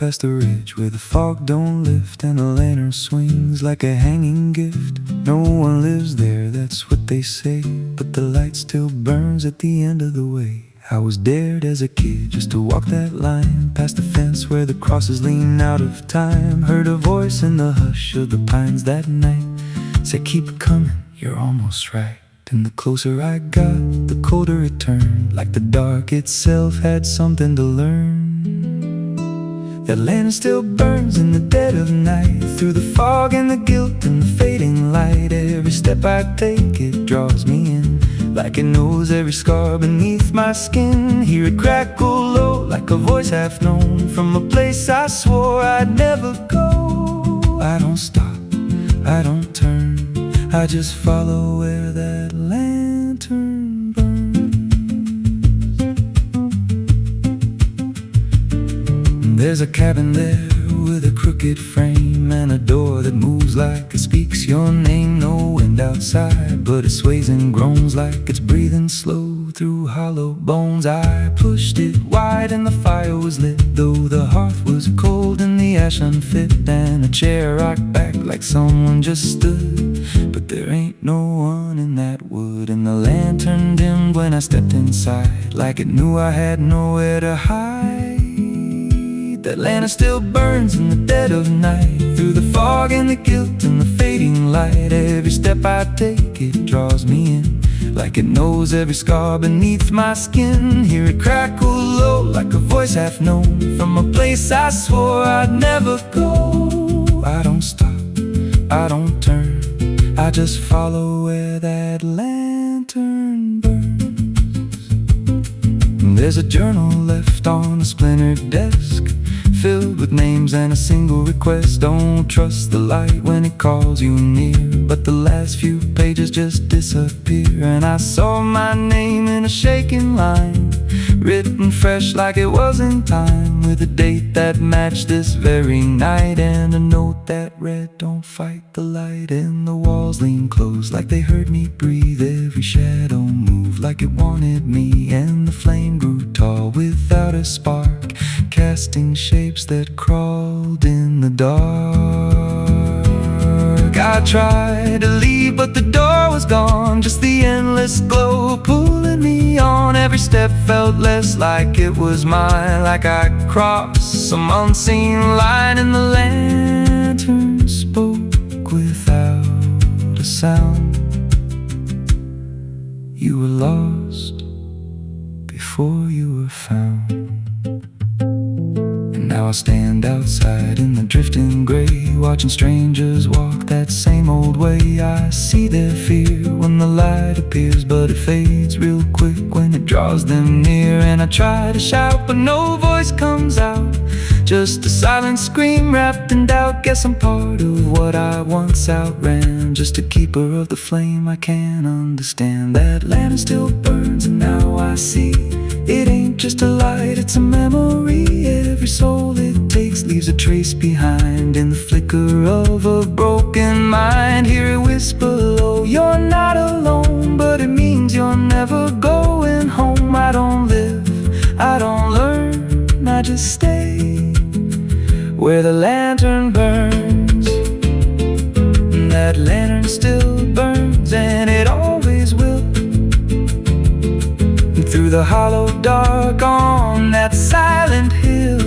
past the ridge where the fog don't lift and the lantern swings like a hanging gift. No one lives there, that's what they say, but the light still burns at the end of the way. I was dared as a kid just to walk that line past the fence where the crosses lean out of time. Heard a voice in the hush of the pines that night, said keep it coming, you're almost right. And the closer I got, the colder it turned, like the dark itself had something to learn. That lantern still burns in the dead of night, through the fog and the guilt and the fading light. Every step I take, it draws me in, like it knows every scar beneath my skin. Hear it crackle low, like a voice half known, from a place I swore I'd never go. I don't stop, I don't turn, I just follow where that lantern burns. There's a cabin there with a crooked frame and a door that moves like it speaks your name. No wind outside, but it sways and groans like it's breathing slow through hollow bones. I pushed it wide and the fire was lit, though the hearth was cold and the ash unfit, and a chair rocked back like someone just stood. But there ain't no one in that wood, and the lantern dimmed when I stepped inside, like it knew I had nowhere to hide. That lantern still burns in the dead of night, through the fog and the guilt and the fading light. Every step I take, it draws me in, like it knows every scar beneath my skin. Hear it crackle low, like a voice half known, from a place I swore I'd never go. I don't stop, I don't turn, I just follow where that lantern burns. There's a journal left on a splintered desk, filled with names and a single request. Don't trust the light when it calls you near, but the last few pages just disappear. And I saw my name in a shaking line, written fresh like it was in time, with a date that matched this very night, and a note that read, don't fight the light. And the walls leaned close like they heard me breathe, every shadow moved like it wanted me, and the flame grew tall without a spark, casting shapes that crawled in the dark. I tried to leave, but the door was gone, just the endless glow pulling me on. Every step felt less like it was mine, like I crossed some unseen line, and the lantern spoke without a sound. You were lost before you were found. Now I stand outside in the drifting gray, watching strangers walk that same old way. I see their fear when the light appears, but it fades real quick when it draws them near. And I try to shout, but no voice comes out, just a silent scream wrapped in doubt. Guess I'm part of what I once outran, just a keeper of the flame I can't understand. That lantern still burns, and now I see it ain't just a light, it's a memory. Every soul it takes leaves a trace behind, in the flicker of a broken mind. Hear it whisper low, you're not alone, but it means you're never going home. I don't live, I don't learn, I just stay where the lantern burns. And that lantern still burns, and it always will, through the hollow dark on that silent hill.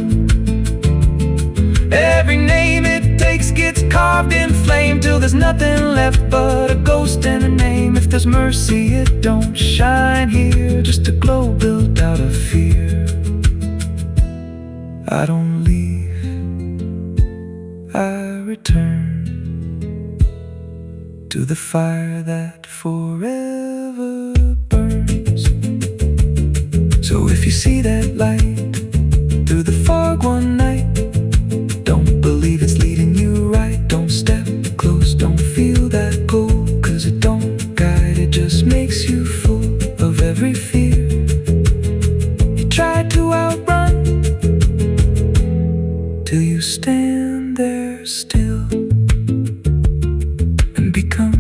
Every name it takes gets carved in flame, till there's nothing left but a ghost and a name. If there's mercy, it don't shine here, just a glow built out of fear. I don't leave, I return to the fire that forever burns. So if you see that light through the fog one night, don't believe it's leading you right. Don't step close, don't feel that pull, 'cause it don't guide, it just makes you full of every fear you tried to outrun, till you stand there still and become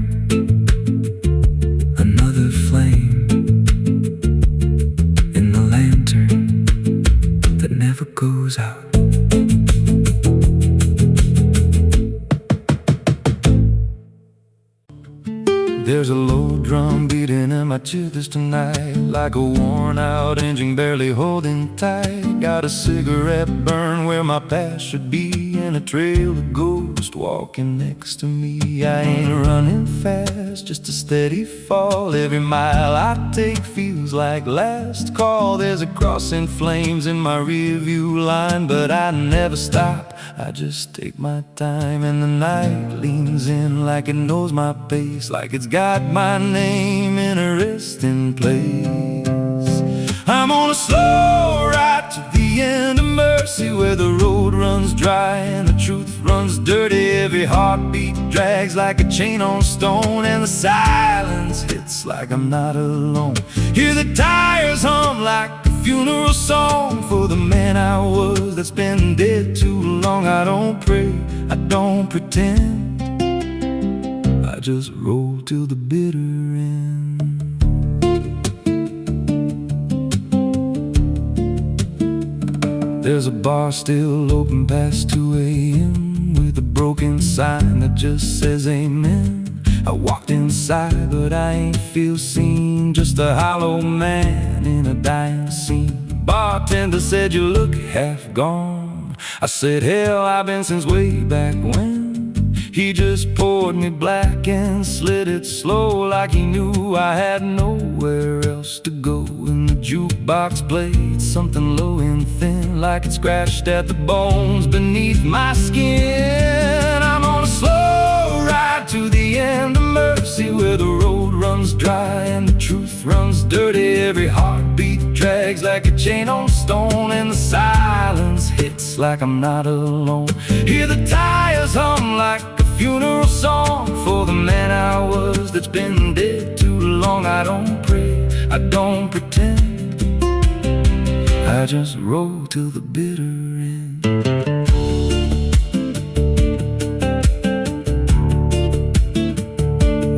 another flame in the lantern. There's a low drum beating in my chest tonight, like a worn out engine barely holding tight. Got a cigarette burn where my past should be, and a trail of ghosts walking next to me. I ain't running fast, just a steady fall. Every mile I take feels like last call. There's a cross in flames in my rearview line, but I never stop, I just take my time. And the night leans in like it knows my pace, like it's got my name in a resting place. I'm on a slow ride to the end of mercy, where the road runs dry and the truth runs dirty. Every heartbeat drags like a chain on stone, and the silence hits like I'm not alone. Hear the tires hum like a funeral song for the man I was that's been dead too long. I don't pray, I don't pretend, I just roll till the bitter end. There's a bar still open past 2 a.m. with a broken sign that just says amen. I walked inside but I ain't feel seen, just a hollow man in a dying scene. Bartender said you look half gone. I said hell, I've been since way back when. He just poured me black and slid it slow, like he knew I had nowhere else to go. And the jukebox played something low and thin, like it scratched at the bones beneath my skin. I'm on a slow ride to the end of mercy, where the road runs dry and the truth runs dirty. Every heartbeat drags like a chain on stone, and the silence hits like I'm not alone. Hear the tires hum like a funeral song for the man I was that's been dead too long. I don't pray, I don't pretend, I just roll till the bitter end.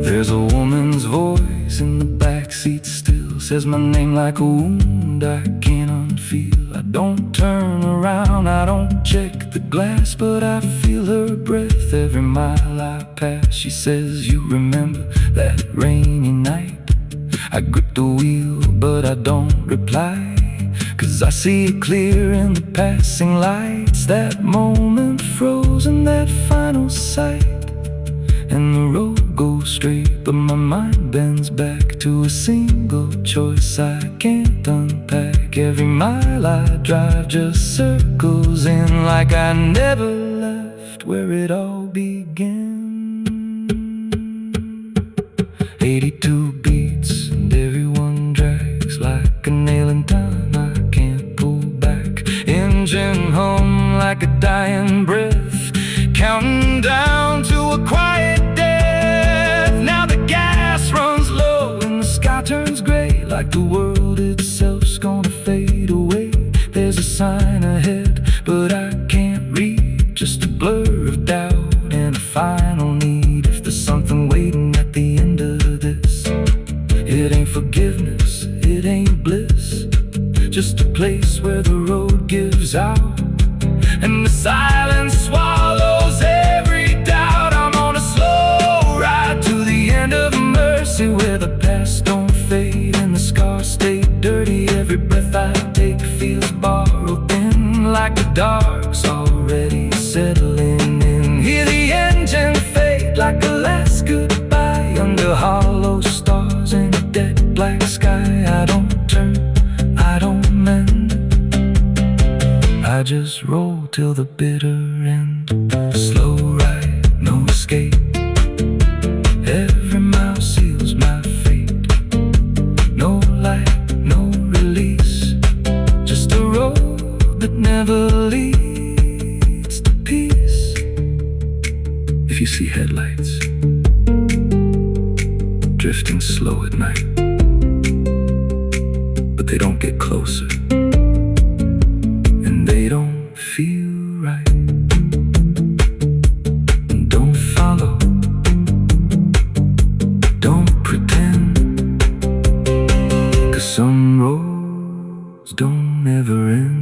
There's a woman's voice in the backseat still, says my name like a wound I can't unfeel. I don't turn around, I don't check the glass, but I feel her breath every mile I pass. She says, you remember that rainy night? I grip the wheel but I don't reply, 'cause I see it clear in the passing lights. That moment frozen, that final sight, and the road goes straight, but my mind bends back to a single choice I can't unpack. Every mile I drive just circles in, like I never left where it all began. 82 beats and everyone drags like a nail in time I can't pull back. Engine hum like a dying breath, counting down to a quiet death. Now the gas runs low and the sky turns gray, like the world itself's gonna fade away. There's a sign ahead but I can't read, just a blur of doubt and a final need. If there's something waiting at the end of this, it ain't forgiveness, it ain't bliss, just a place where the road gives out and the silence swallows every doubt. I'm on a slow ride to the end of mercy, where the past don't fade and the scars stay dirty. Every breath I take feels borrowed in, like the dark's already settling in. Hear the engine fade like a last goodbye, under hollow stars in a dead black sky. I don't turn, I don't mend, I just roll till the bitter end. Slow ride, no escape, every mile seals my fate. No light, no release, just a road that never leads to peace. If you see headlights drifting slow at night, but they don't get closer, they don't feel right. Don't follow, don't pretend, 'cause some roads don't ever end.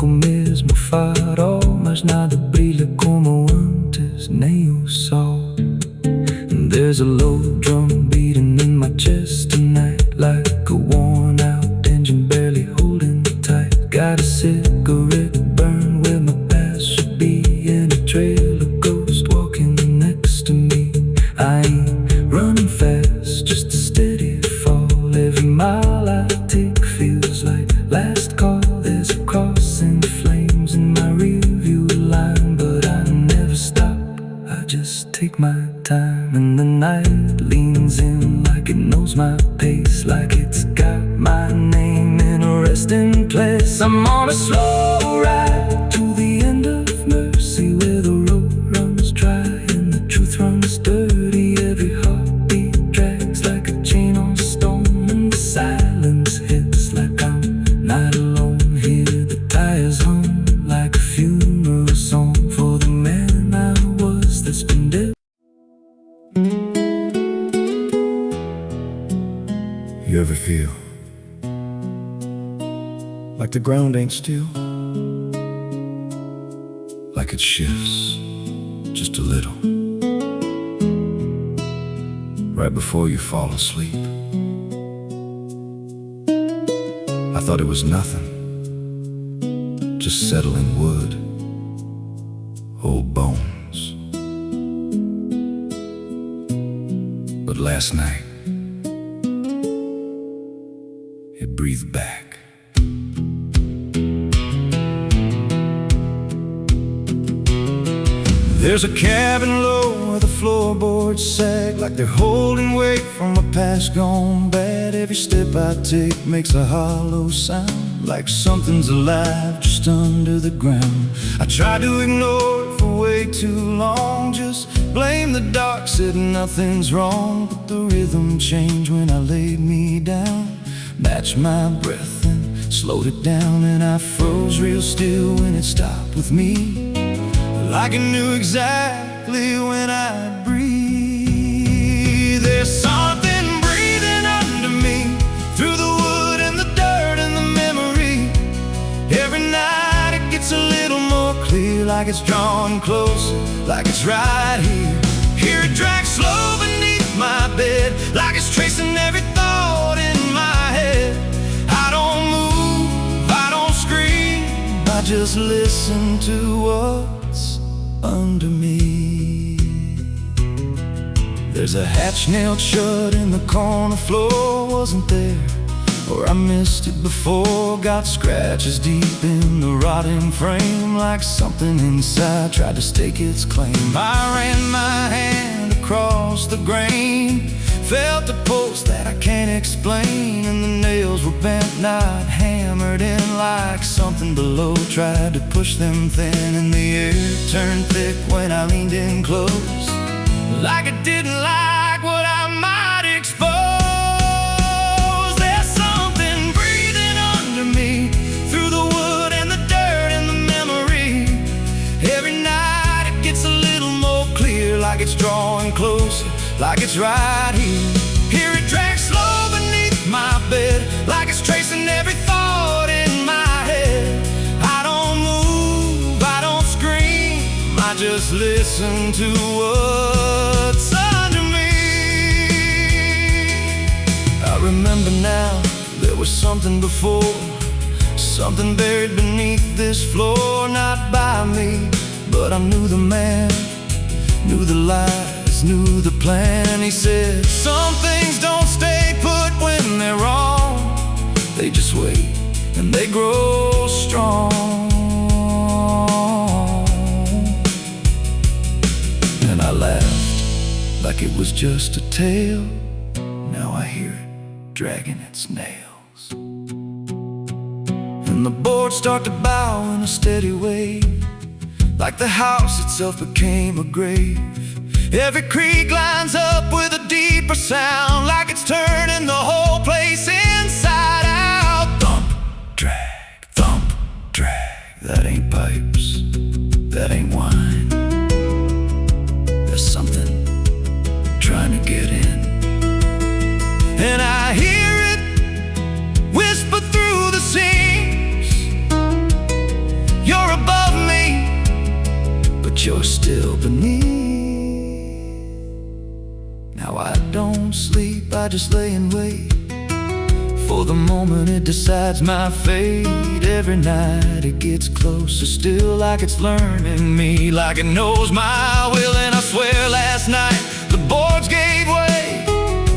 pouco mesmo farol, mas nada brilha como antes, nem o sol. And there's a low drum beating in my chest tonight, like a worn out engine barely holding tight. Got a cigarette burn where my past should be, and a trail of ghosts walking next to me. I ain't running fast, just a steady fall. Every mile I take feels like last call. There's a cross in flames in my rearview line, but I never stop, I just take my time. And the night leans in like it knows my pace, like it's got my name in a resting place. I'm on a slow ride to the end of mercy, where the road runs dry and the truth runs dirty. Every heartbeat drags like a chain on stone, and the silence hits like I'm not alone here. The tires hum like a funeral song for the man I was that's been dead. You ever feel like the ground ain't still, like it shifts just a little right before you fall asleep? I thought it was nothing, just settling wood, old bones. But last night it breathed back. There's a cabin low where the floorboards sag, like they're holding weight from a past gone bad. Every step I take makes a hollow sound, like something's alive just under the ground. I tried to ignore it for way too long, just blame the dark, said nothing's wrong. But the rhythm changed when I laid me down, matched my breath and slowed it down. And I froze real still when it stopped with me, like I knew exactly when I'd breathe. There's something breathing under me, through the wood and the dirt and the memory. Every night it gets a little more clear, like it's drawing closer, like it's right here. Hear it drag slow beneath my bed, like it's tracing every thought in my head. I don't move, I don't scream, I just listen to what's under me. There's a hatch nailed shut in the corner floor, wasn't there, or I missed it before. Got scratches deep in the rotting frame, like something inside tried to stake its claim. I ran my hand across the grain, felt a pulse that I can't explain, and the nails were bent, not hammered in, like something below tried to push them thin. And the air turned thick when I leaned in close, like it didn't like what I might expose. There's something breathing under me, through the wood and the dirt and the memory. Every night it gets a little more clear, like it's drawing closer, like it's right here. Hear it drag slow beneath my bed, like it's tracing every thought in my head. I don't move, I don't scream, I just listen to what's under me. I remember now, there was something before, something buried beneath this floor. Not by me, but I knew the man, knew the lies, knew the plan. He said, some things don't stay put when they're wrong, they just wait and they grow strong. And I laughed like it was just a tale. Now I hear it dragging its nails, and the boards start to bow in a steady way, like the house itself became a grave. Every creak lines up with a deeper sound, like it's turning the whole place inside out. Thump, drag, that ain't pipes, that ain't wine. There's something trying to get in, and I hear it whisper through the seams. but you're still beneath. Now I don't sleep, I just lay and wait for the moment it decides my fate. Every night it gets closer, still like it's learning me, like it knows my will. And I swear last night the boards gave way,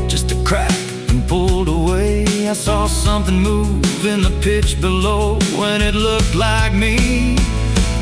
just a crack and pulled away. I saw something move in the pitch below when it looked like me.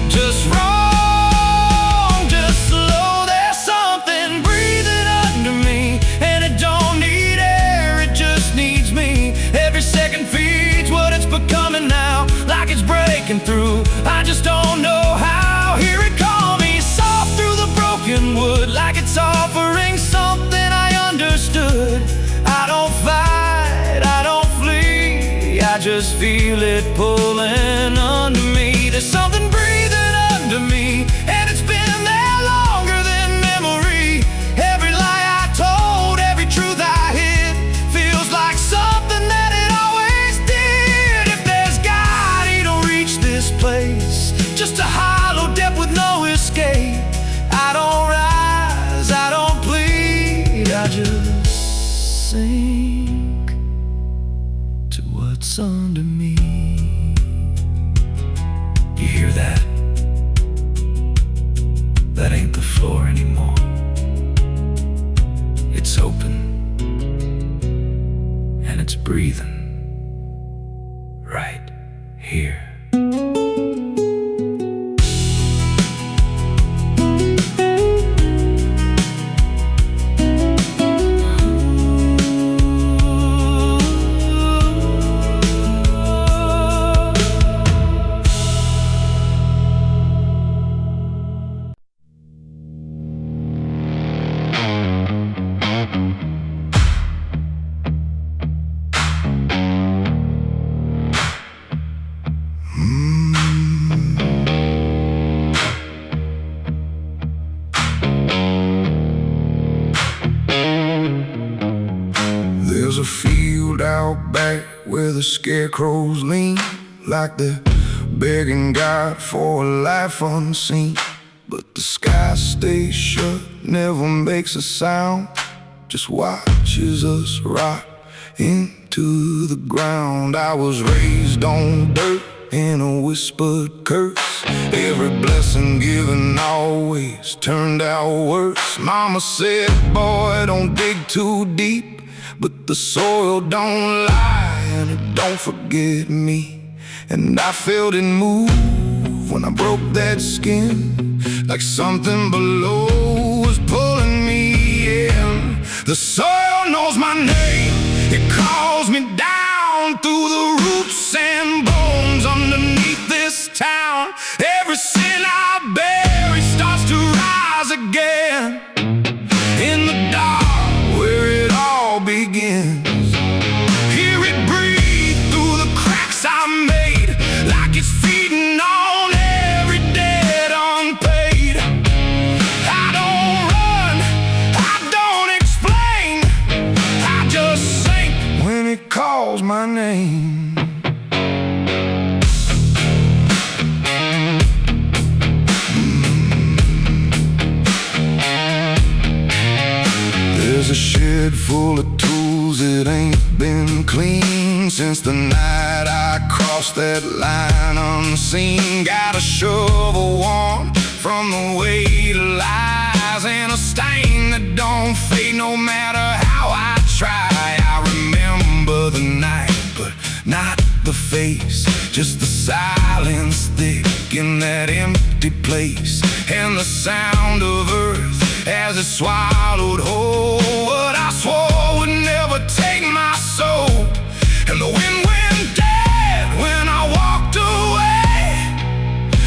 Just wrong, just slow, there's something breathing under me, and it don't need air, it just needs me. Every second feeds what it's becoming now, like it's breaking through, I just don't know how. Hear it call me soft through the broken wood, like it's offering something I understood. I don't fight, I don't flee, I just feel it pulling under me. There's something breathing under me, and it's been there longer than memory. Every lie I told, every truth I hid, feels like something that it always did. If there's God, he don't reach this place, just a hollow depth with no escape. I don't rise, I don't plead, I just sink to what's under me. You hear that? That ain't the floor anymore. It's open, and it's breathing right here. There's a field out back where the scarecrows lean, like they're begging God for a life unseen. But the sky stays shut, never makes a sound, just watches us rot into the ground. I was raised on dirt in a whispered curse, every blessing given always turned out worse. Mama said, boy, don't dig too deep, but the soil don't lie and it don't forget me. And I felt it move when I broke that skin, like something below was pulling me in. The soil knows my name, it calls me down through the roots and bones underneath this town. Every sin I bury starts to rise again in the dark where it all begins. Hear it breathe through the cracks I made, like it's feeding on every debt unpaid. I don't run, I don't explain, I just sink when it calls my name. There's a shed full of tools that ain't been clean since the night I crossed that line unseen. Got a shovel warm from the weight of lies, and a stain that don't fade no matter how I try. I remember the night, but not the face, just the silence thick in that empty place, and the sound of earth as it swallowed whole what I swore would never take my soul. And the wind went dead when I walked away,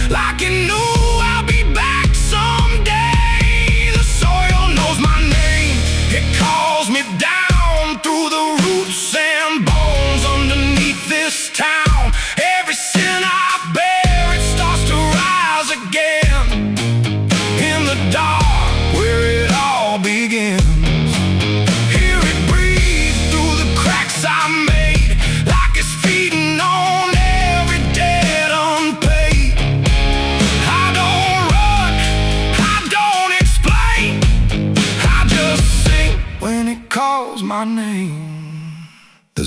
like it knew I'll be back someday. The soil knows my name, it calls me down through the roots and bones underneath this town. Every sin I bear, it starts to rise again in the dark where it all begins. Hear it breathe through the cracks I made, like it's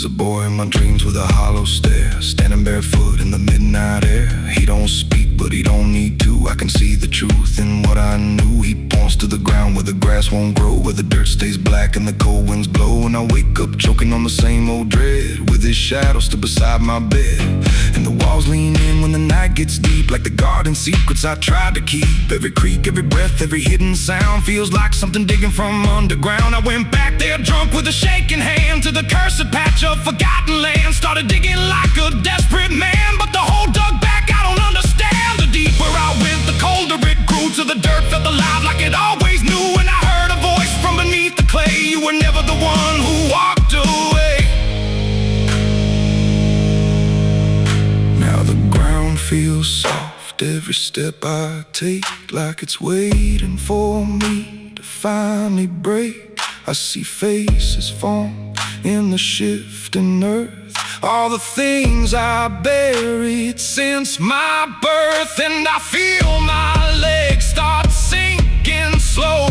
There's a boy in my dreams with a hollow stare, standing barefoot in the midnight air. He don't speak, but he don't need to. I can see the truth in what I knew. He points to the ground where the grass won't grow, where the dirt stays black and the cold winds blow. And I wake up choking on the same old dread, with his shadow still beside my bed. And the walls lean in when the night gets deep, like the garden secrets I tried to keep. Every creak, every breath, every hidden sound feels like something digging from underground. I went back there drunk with a shaking hand to the cursed patch of forgotten land. Started digging like a desperate man, but the hole dug back, I don't understand. The deeper I went, the colder it grew, till the dirt felt alive like it always knew. And I heard a voice from beneath the clay, you were never the one who walked away. Now the ground feels soft, every step I take, like it's waiting for me to finally break. I see faces form in the shifting earth, all the things I buried since my birth. And I feel my legs start sinking slow,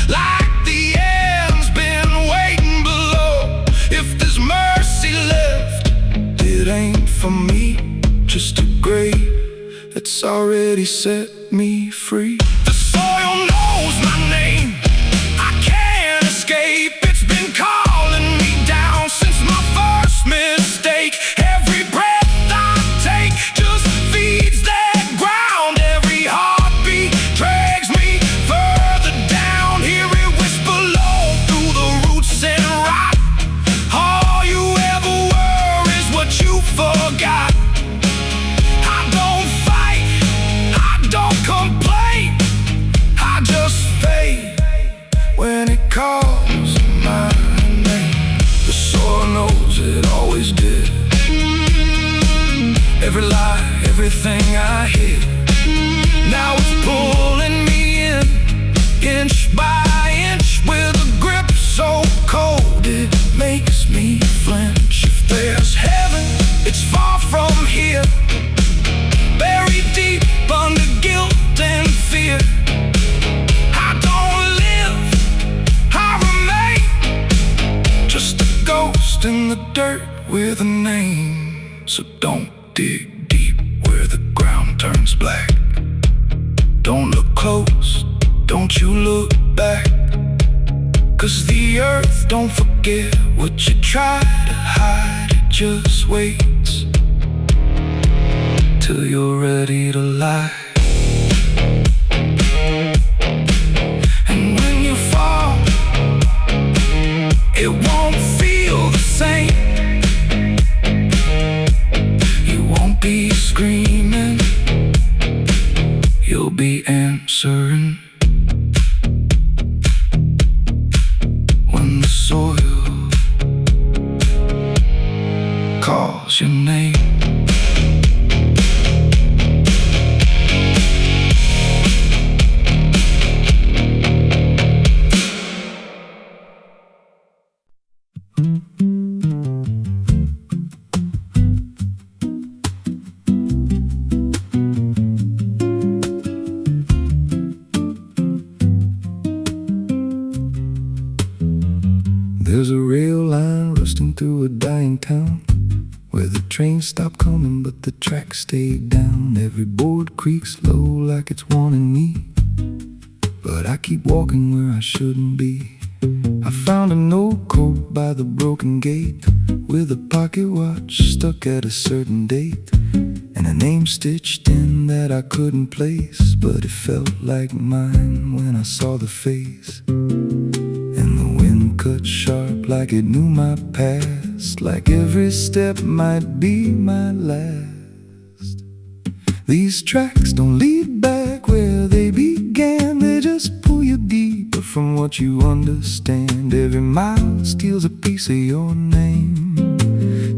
like the end's been waiting below. If there's mercy left, it ain't for me, just a grave that's already set me free. The soil knows my name, I can't escape. It's been calling me down since my first mistake. Every breath I take just feeds that ground. Every heartbeat drags me further down. Hear it whisper low through the roots and rot. All you ever were is what you forgot. I don't fight, I don't complain, I just fade when it calls my name. The soil knows it always did. Every lie, everything I hid, now it's pulling me in, inch by inch, with a grip so cold it makes me flinch. If there's heaven, it's far from here, buried deep under guilt and fear. I don't live, I remain, just a ghost in the dirt with a name. So don't dig deep where the ground turns black. Don't look close, don't you look back, 'cause the earth don't forget what you try to hide. It just waits till you're ready to lie. And when you fall, it won't feel the same. You won't be screaming, you'll be answering. When the soil calls your name. There's a rail line rusting through a dying town, where the trains stop coming but the tracks stay down. Every board creaks low like it's warning me, but I keep walking where I shouldn't be. I found an old coat by the broken gate, with a pocket watch stuck at a certain date, and a name stitched in that I couldn't place, but it felt like mine when I saw the face. And the wind cut sharp like it knew my past, like every step might be my last. These tracks don't lead back where they began, they just pull you deeper from what you understand. Every mile steals a piece of your name,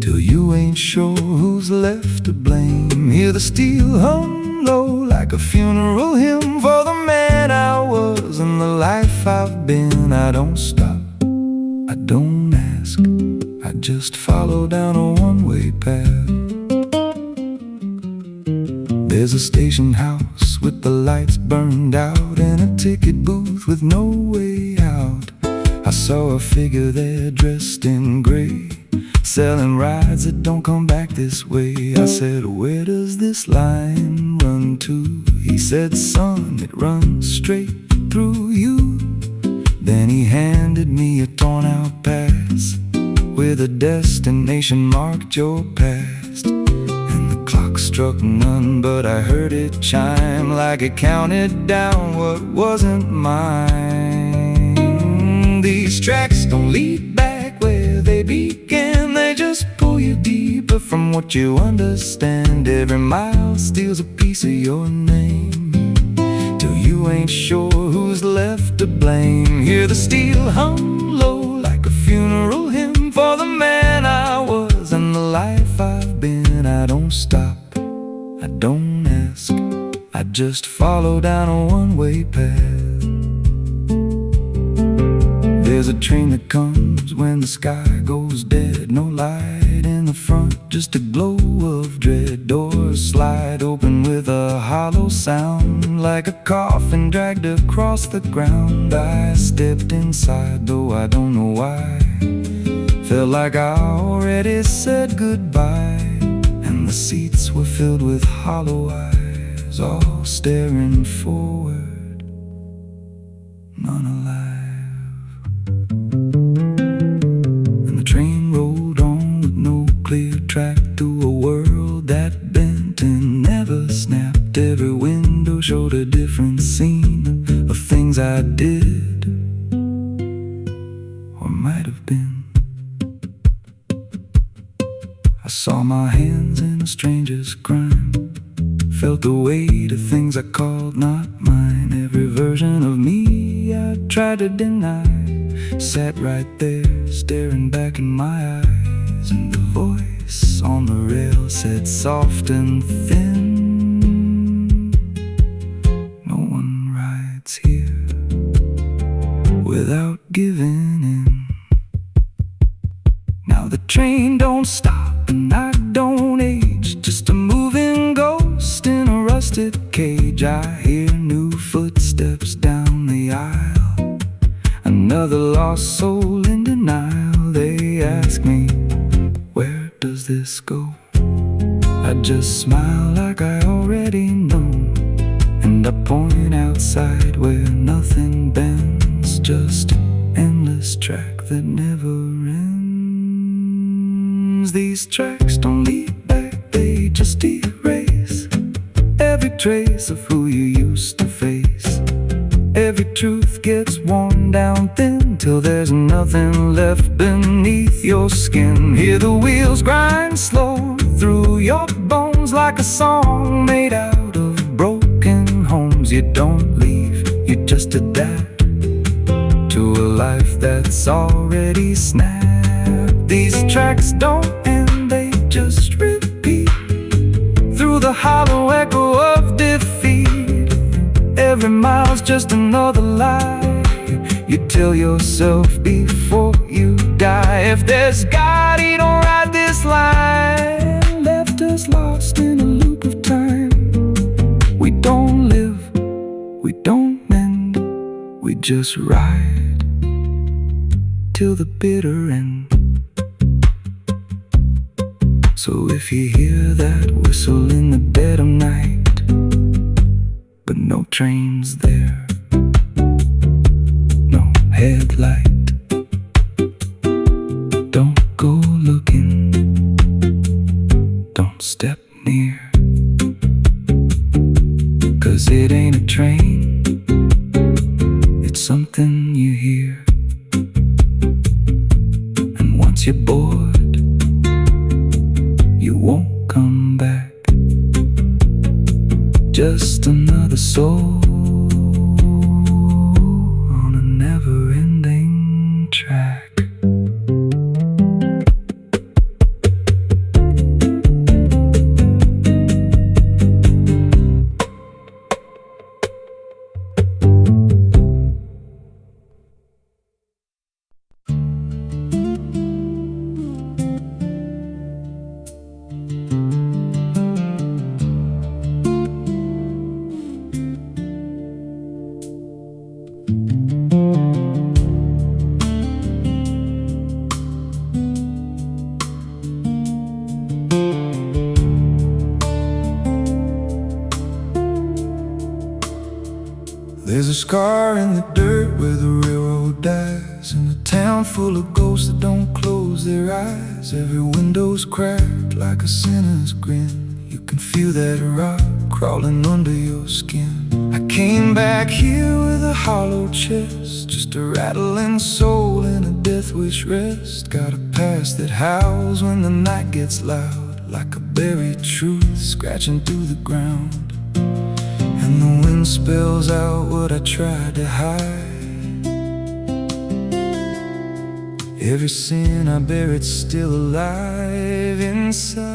till you ain't sure who's left to blame. Hear the steel hum low like a funeral hymn for the man I was and the life I've been. I don't stop, I don't ask, I just follow down a one-way path. There's a station house with the lights burned out, and a ticket booth with no way out. I saw a figure there dressed in gray, selling rides that don't come back this way. I said, where does this line run to? He said, son, it runs straight through you. Then he handed me a torn out pass with a destination marked your past. And the clock struck none, but I heard it chime like it counted down what wasn't mine. These tracks don't lead back where they began, they just pull you deeper from what you understand. Every mile steals a piece of your name, till you ain't sure who's left to blame. Hear the steel hum low like a funeral hymn for the man I was and the life I've been. I don't stop, I don't ask, I just follow down a one-way path. There's a train that comes when the sky goes dead. No light in the front, just a glow of dread. Doors slide open with a hollow sound, like a coffin dragged across the ground. I stepped inside, though I don't know why. Felt like I already said goodbye. And the seats were filled with hollow eyes, all staring forward, none alive. Clear track through a world that bent and never snapped. Every window showed a different scene of things I did or might have been. I saw my hands in a stranger's crime, felt the weight of things I called not mine. Every version of me I tried to deny sat right there, staring back in my eyes. And the voice on the rail said soft and thin, no one rides here without giving in. Now the train don't stop and I don't age, just a moving ghost in a rusted cage. I hear new footsteps down the aisle, another lost soul in denial. They ask me, where does this go? I just smile like I already know, and I point outside where nothing bends, just an endless track that never ends. These tracks don't lead back, they just erase every trace of who you used to face. Every truth gets worn down thin, till there's nothing left beneath your skin. Hear the wheels grind slow through your bones, like a song made out of broken homes. You don't leave, you just adapt to a life that's already snapped. These tracks don't end, they just repeat through the hollow echo of defeat. Every mile's just another lie you tell yourself before you die. If there's God, he don't ride this line, left us lost in a loop of time. We don't live, we don't mend, we just ride till the bitter end. So if you hear that whistle in the dead of night, but no train's there, no headlight, don't go looking, don't step near, 'cause it ain't a train, it's something you hear. And once you're bored, you won't come back. Just another soul on a never-ending track. There's a scar in the dirt where the railroad dies, in a town full of ghosts that don't close their eyes. Every window's cracked like a sinner's grin. You can feel that rock crawling under your skin. I came back here with a hollow chest, just a rattling soul in a death wish rest. Got a past that howls when the night gets loud, like a buried truth scratching through the ground. And the wind spells out what I tried to hide. Every sin I bear, it's still alive inside.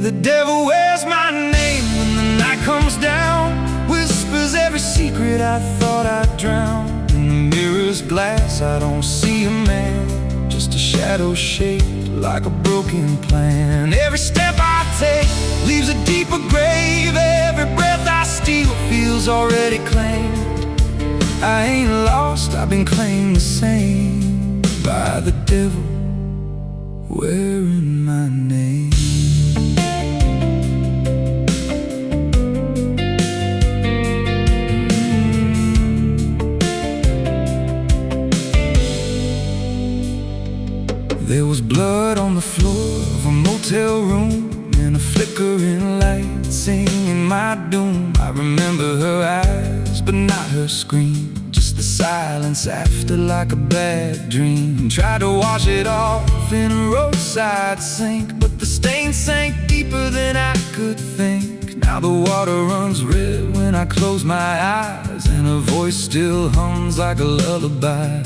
The devil wears my name when the night comes down, whispers every secret I thought I'd drown. In the mirror's glass I don't see a man, just a shadow shaped like a broken plan. Every step I take leaves a deeper grave. Every breath I steal feels already claimed. I ain't lost, I've been claimed the same by the devil wearing my name. There was blood on the floor of a motel room, and a flickering light singing my doom. I remember her eyes, but not her scream, just the silence after, like a bad dream. Tried to wash it off in a roadside sink, but the stain sank deeper than I could think. Now the water runs red when I close my eyes, and her voice still hums like a lullaby.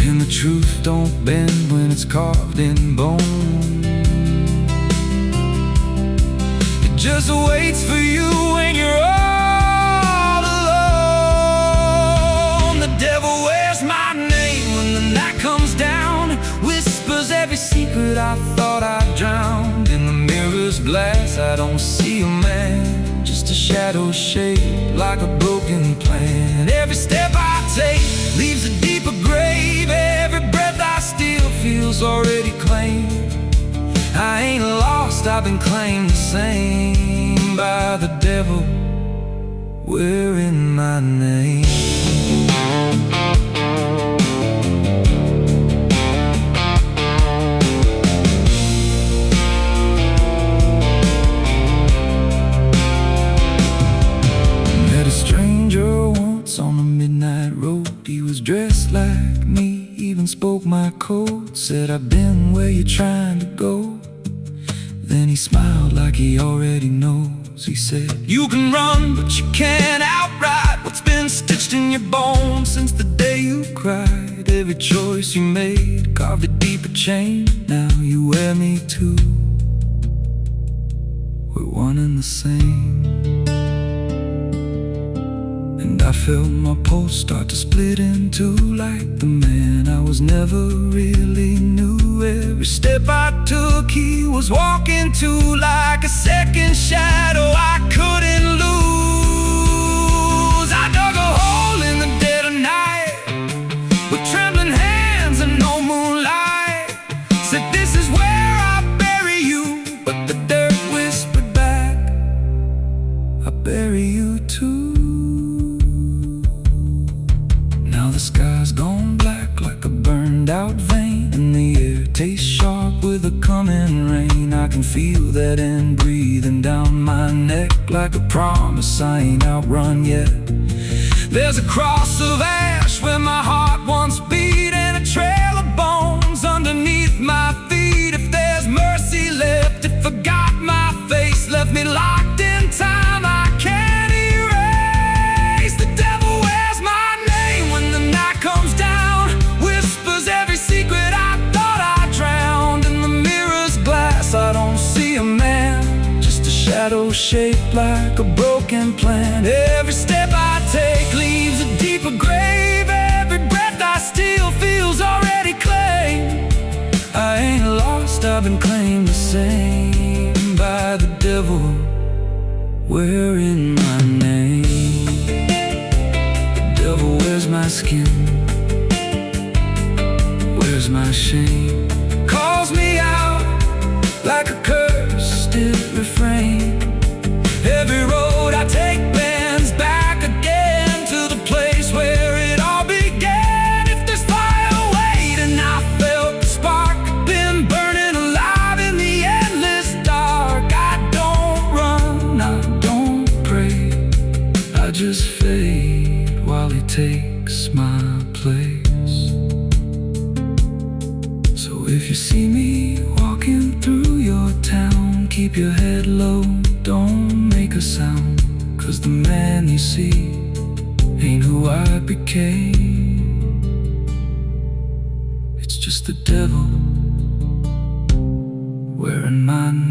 And the truth don't bend when it's carved in bone. It just waits for you when you're all alone. The devil wears my name when the night comes down, whispers every secret I thought I'd drowned. In the mirror's glass I don't see a man, just a shadow shaped like a broken plan. Every step I take leaves a deeper grave. Every breath I steal feels already claimed. I ain't lost, I've been claimed the same by the devil wearing my name. Met a stranger once on a midnight road. He was dressed like me, even spoke my code. Said, I've been where you're trying to go. Then he smiled like he already knows. He said, you can run, but you can't outride what's been stitched in your bones since the day you cried. Every choice you made carved a deeper chain. Now you wear me too. We're one and the same. And I felt my pulse start to split in two, like the man I was never really knew. Every step I took he was walking to, like a second shadow I couldn't lose. I dug a hole in the dead of night with trembling hands and no moonlight. Said, this is where I bury you, but the dirt whispered back, I bury you too. The sky's gone black like a burned out vein, and the air tastes sharp with the coming rain. I can feel that end breathing down my neck, like a promise I ain't outrun yet. There's a cross of ash where my heart once beat, and a trail of bones underneath my feet. If there's mercy left, it forgot my face, left me locked in time I can't erase. The devil wears my name when the night comes down, whispers every secret I thought I drowned. In the mirror's glass I don't see a man, just a shadow shaped like a broken plan. Every step I take leaves a deeper grave. Every breath I steal feels already claimed. I ain't lost, I've been claimed the same by the devil wearing my name. The devil wears my skin, wears my shame, calls me out like a cursed refrain. Every road I take bends back sound, 'cause the man you see ain't who I became. It's just the devil wearing my name.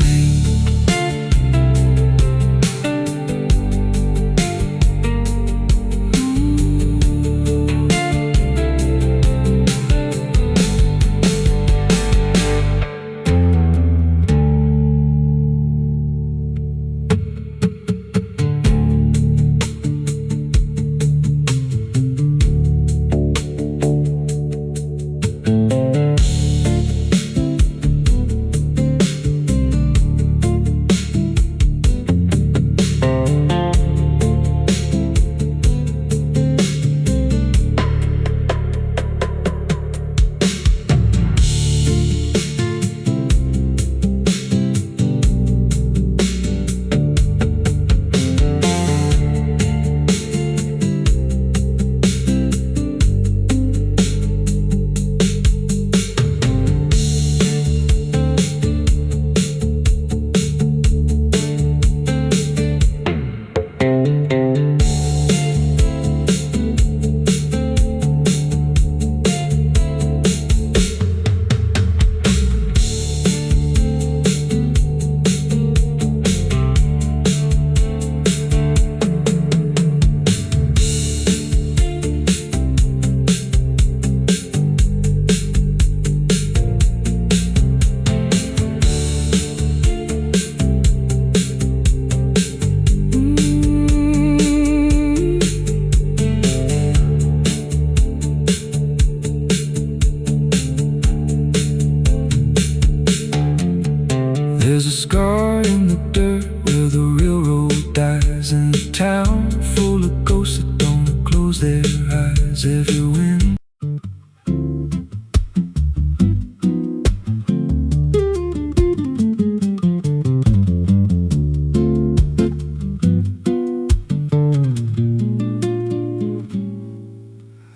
There's a scar in the dirt where the railroad dies, in a town full of ghosts that don't close their eyes. Every wind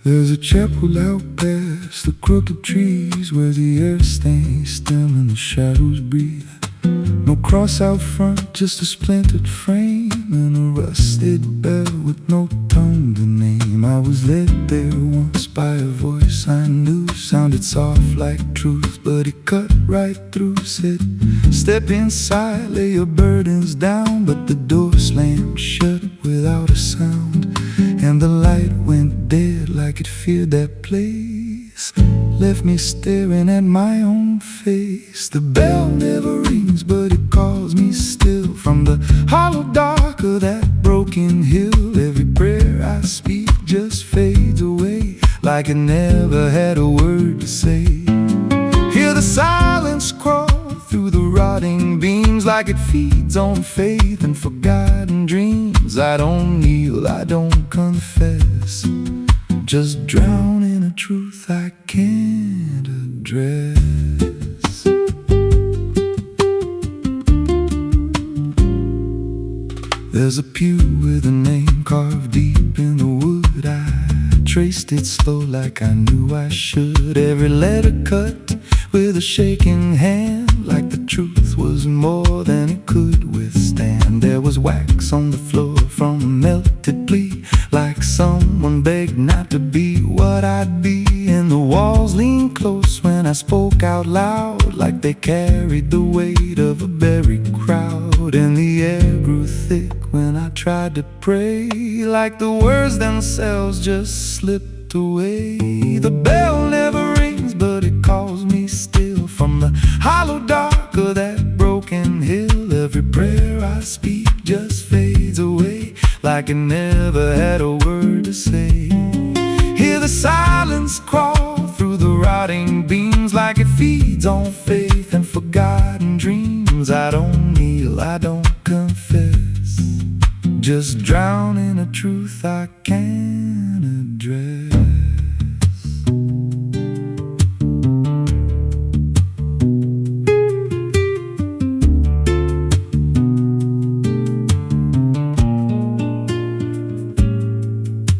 there's a chapel out past the crooked trees, where the air stays still and the shadows breathe. No cross out front, just a splintered frame and a rusted bell with no tongue to name. I was led there once by a voice I knew, sounded soft like truth, but it cut right through. Said, step inside, lay your burdens down. But the door slammed shut without a sound, and the light went dead like it feared that place. Left me staring at my own face. The bell never rings, but it calls me still. From the hollow dark of that broken hill, every prayer I speak just fades away, like it never had a word to say. Hear the silence crawl through the rotting beams, like it feeds on faith and forgotten dreams. I don't kneel, I don't confess, just drown in a truth I can't address. There's a pew with a name carved deep in the wood. I traced it slow like I knew I should. Every letter cut with a shaking hand, like the truth was more than it could withstand. There was wax on the floor from a melted plea, like someone begged not to be what I'd be. And the walls leaned close when I spoke out loud, like they carried the weight of a buried crowd. And the air grew thick when I tried to pray, like the words themselves just slipped away. The bell never rings, but it calls me still. From the hollow dark of that broken hill, every prayer I speak just fades away, like it never had a word to say. Hear the silence crawl through the rotting beams, like it feeds on faith and forgotten dreams. I don't kneel, I don't confess, just drown in a truth I can't address.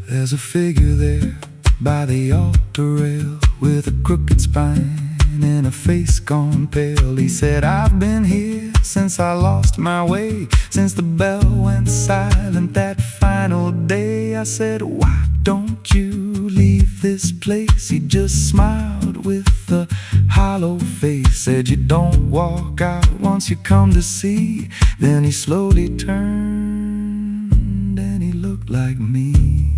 There's a figure there by the altar rail, with a crooked spine and a face gone pale. He said, I've been here since I lost my way, since the bell went silent that final day. I said, why don't you leave this place? He just smiled with a hollow face, said you don't walk out once you come to see. Then he slowly turned and he looked like me.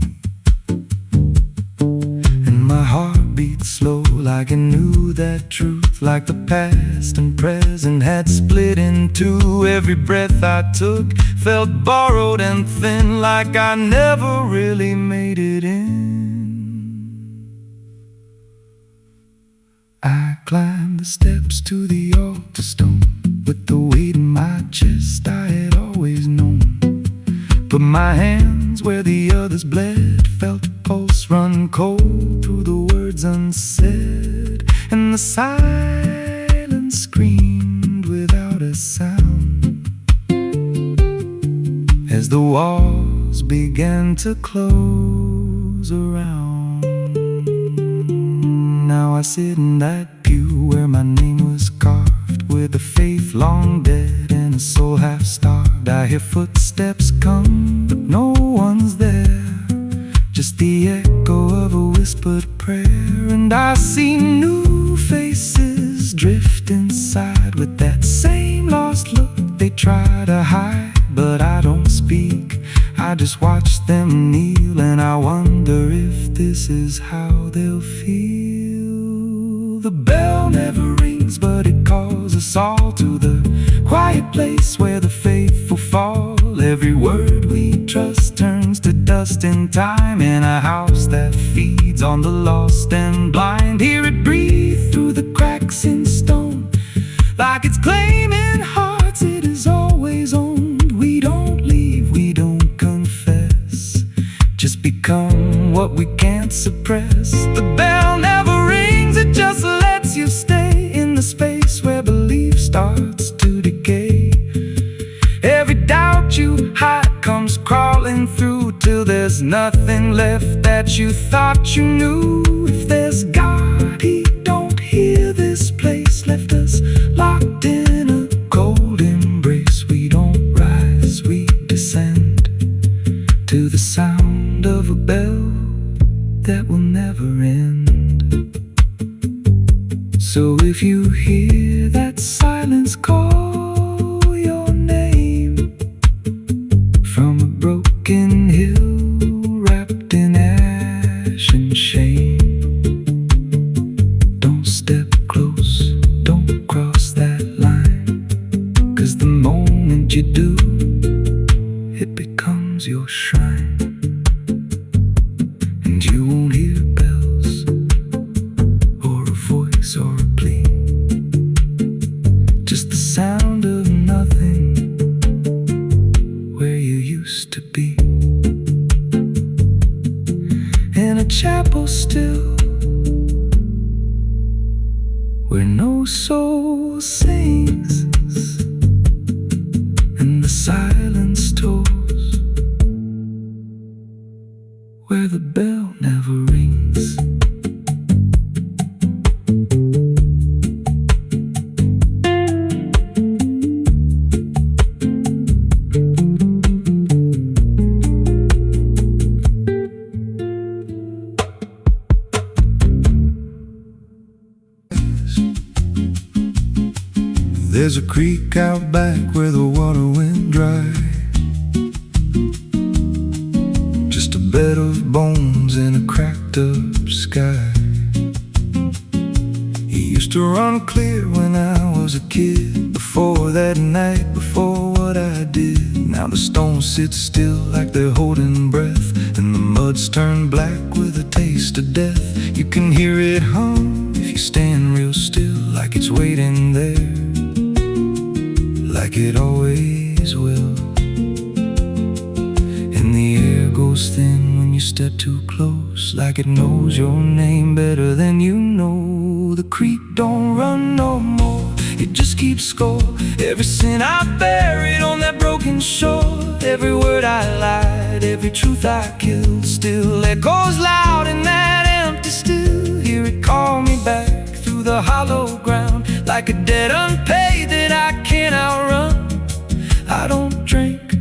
My heart beat slow, like it knew that truth, like the past and present had split in two. Every breath I took felt borrowed and thin, like I never really made it in. I climbed the steps to the altar stone, with the weight in my chest I had always known. Put my hands where the others bled, felt a pulse run cold through the words unsaid, and the silence screamed without a sound as the walls began to close around. Now I sit in that pew where my name was carved, with a faith long dead and a soul half starved. I hear footsteps come, but no one's there, just the echo of a whispered prayer. And I see new faces drift inside with that same lost look they try to hide. But I don't speak, I just watch them kneel, and I wonder if this is how they'll feel. The bell never rings, but it calls us all to the quiet place where the faithful fall. Every word we trust turns to dust in time, in a house that feeds on the lost and blind. Hear it breathe through the cracks in stone, like it's claiming hearts it is always owned. We don't leave, we don't confess, just become what we can't suppress. The bell never rings, it just lets you stay in the space where belief starts to decay. Every doubt you hide comes crawling through, till there's nothing left that you thought you knew. If there's God, He don't hear this place, left us locked in a cold embrace. We don't rise, we descend to the sound of a bell that will never end. So if you hear that silence call your name from a broken hill wrapped in ash and shame, don't step close, don't cross that line, 'cause the moment you do, it becomes your shrine. And you won't hear bells or a voice or a plea, just the sound of nothing where you used to be. In a chapel still, where no soul sings and the silence tolls, where the bell never rings. There's a creek out back where the water went dry, just a bed of bones in a cracked up sky. He used to run clear when I was a kid, before that night, before what I did. Now the stones sit still like they're holding breath, and the mud's turned black with a taste of death. You can hear it hum if you stand real still, like it's waiting there, like it always will. And the air goes thin when you step too close, like it knows your name better than you know. The creek don't run no more, it just keeps score. Every sin I buried on that broken shore, every word I lied, every truth I killed, still echoes loud in that empty still. Hear it call me back through the hollow ground. like a debt unpaid that I can't outrun. I don't drink,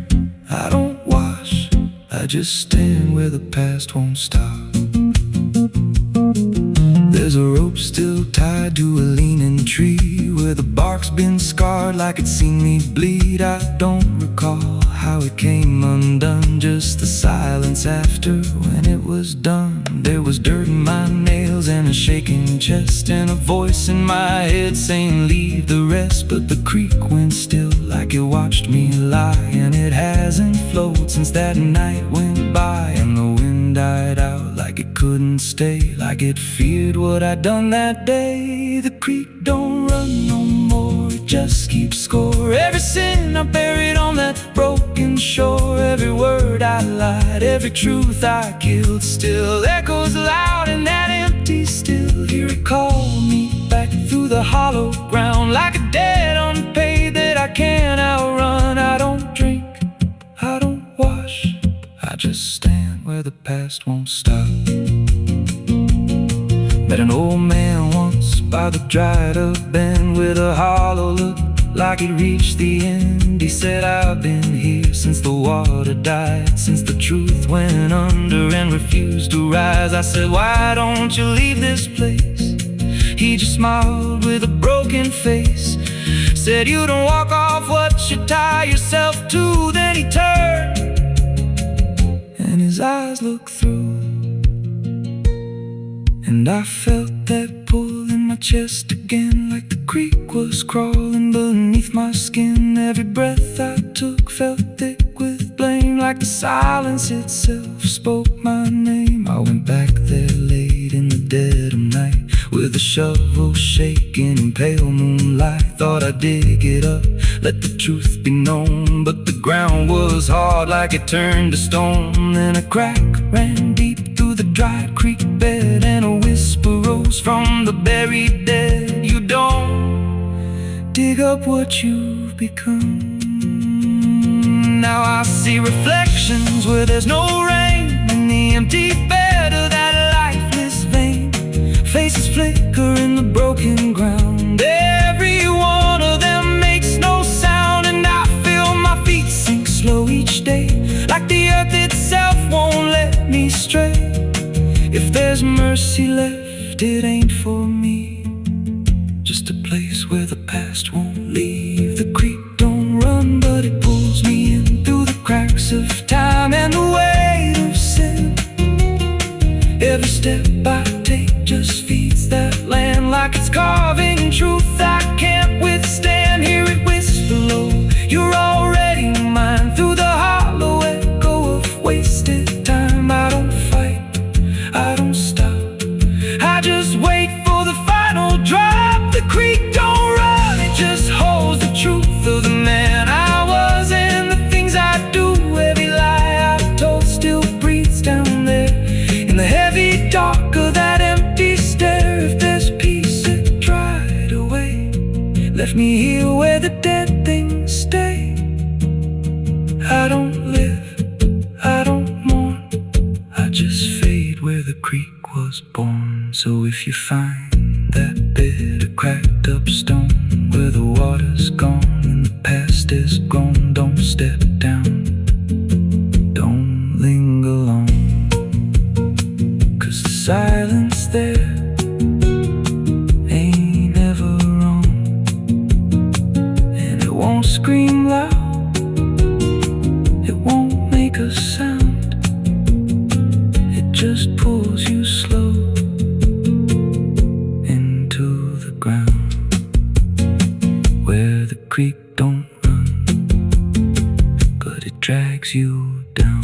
I don't wash, I just stand where the past won't stop. There's a rope still tied to a leaning tree, where the bark's been scarred like it's seen me bleed. I don't recall how it came undone, just the silence after when it was done. There was dirt in my nails and a shaking chest, and a voice in my head saying leave the rest. But the creek went still like it watched me lie, and it hasn't flowed since that night went by. And the wind died out like it couldn't stay, like it feared what I'd done that day. The creek don't run no more, it just keeps score. Every sin I buried on that broken shore, every word I lied, every truth I killed, still echoes loud in that empty still. Hear it call me back through the hollow ground, like a debt unpaid that I can't outrun. I don't drink, I don't wash, I just stand where the past won't stop. Met an old man once by the dried up bend, with a hollow look like it reached the end. He said, I've been here since the water died, since the truth went under and refused to rise. I said, why don't you leave this place? He just smiled with a broken face, said, you don't walk off what you tie yourself to. Then he turned and his eyes looked through, and I felt that pull in my chest again, like the creek was crawling beneath my skin. Every breath I took felt thick with blame, like the silence itself spoke my name. I went back there late in the dead of night, with a shovel shaking in pale moonlight. Thought I'd dig it up, let the truth be known, but the ground was hard like it turned to stone. Then a crack ran deep through the dried creek bed, and a whisper rose from the buried dead. You don't dig up what you've become. Now I see reflections where there's no rain, in the empty bed of that lifeless vein. Faces flicker in the broken ground, every one of them makes no sound. And I feel my feet sink slow each day, like the earth itself won't let me stray. If there's mercy left, it ain't for me, just a place where the past won't leave. The creek don't run, but it pulls me in through the cracks of time and the weight of sin. Every step I take just feeds that land, like it's carving truth I can't withstand. Hear it whisper low, you're already mine, through the hollow echo of wasted time. I don't fight, I don't stop, I just wait for the final drop. The creek don't run, it just holds the truth of the man I was and the things I do. Every lie I've told still breathes down there in the heavy dark of that empty stare. If there's peace, it dried away, left me here where the dead things stay. I don't live, I don't mourn, I just fade where the creek was born. So if you find that bit of cracked up stone, where the water's gone and the past is grown, don't step down, don't linger long, 'cause the silence there ain't ever wrong, and it won't scream loud, it won't make a sound, it just pulls you slow into the ground. Where the creek don't run, but it drags you down.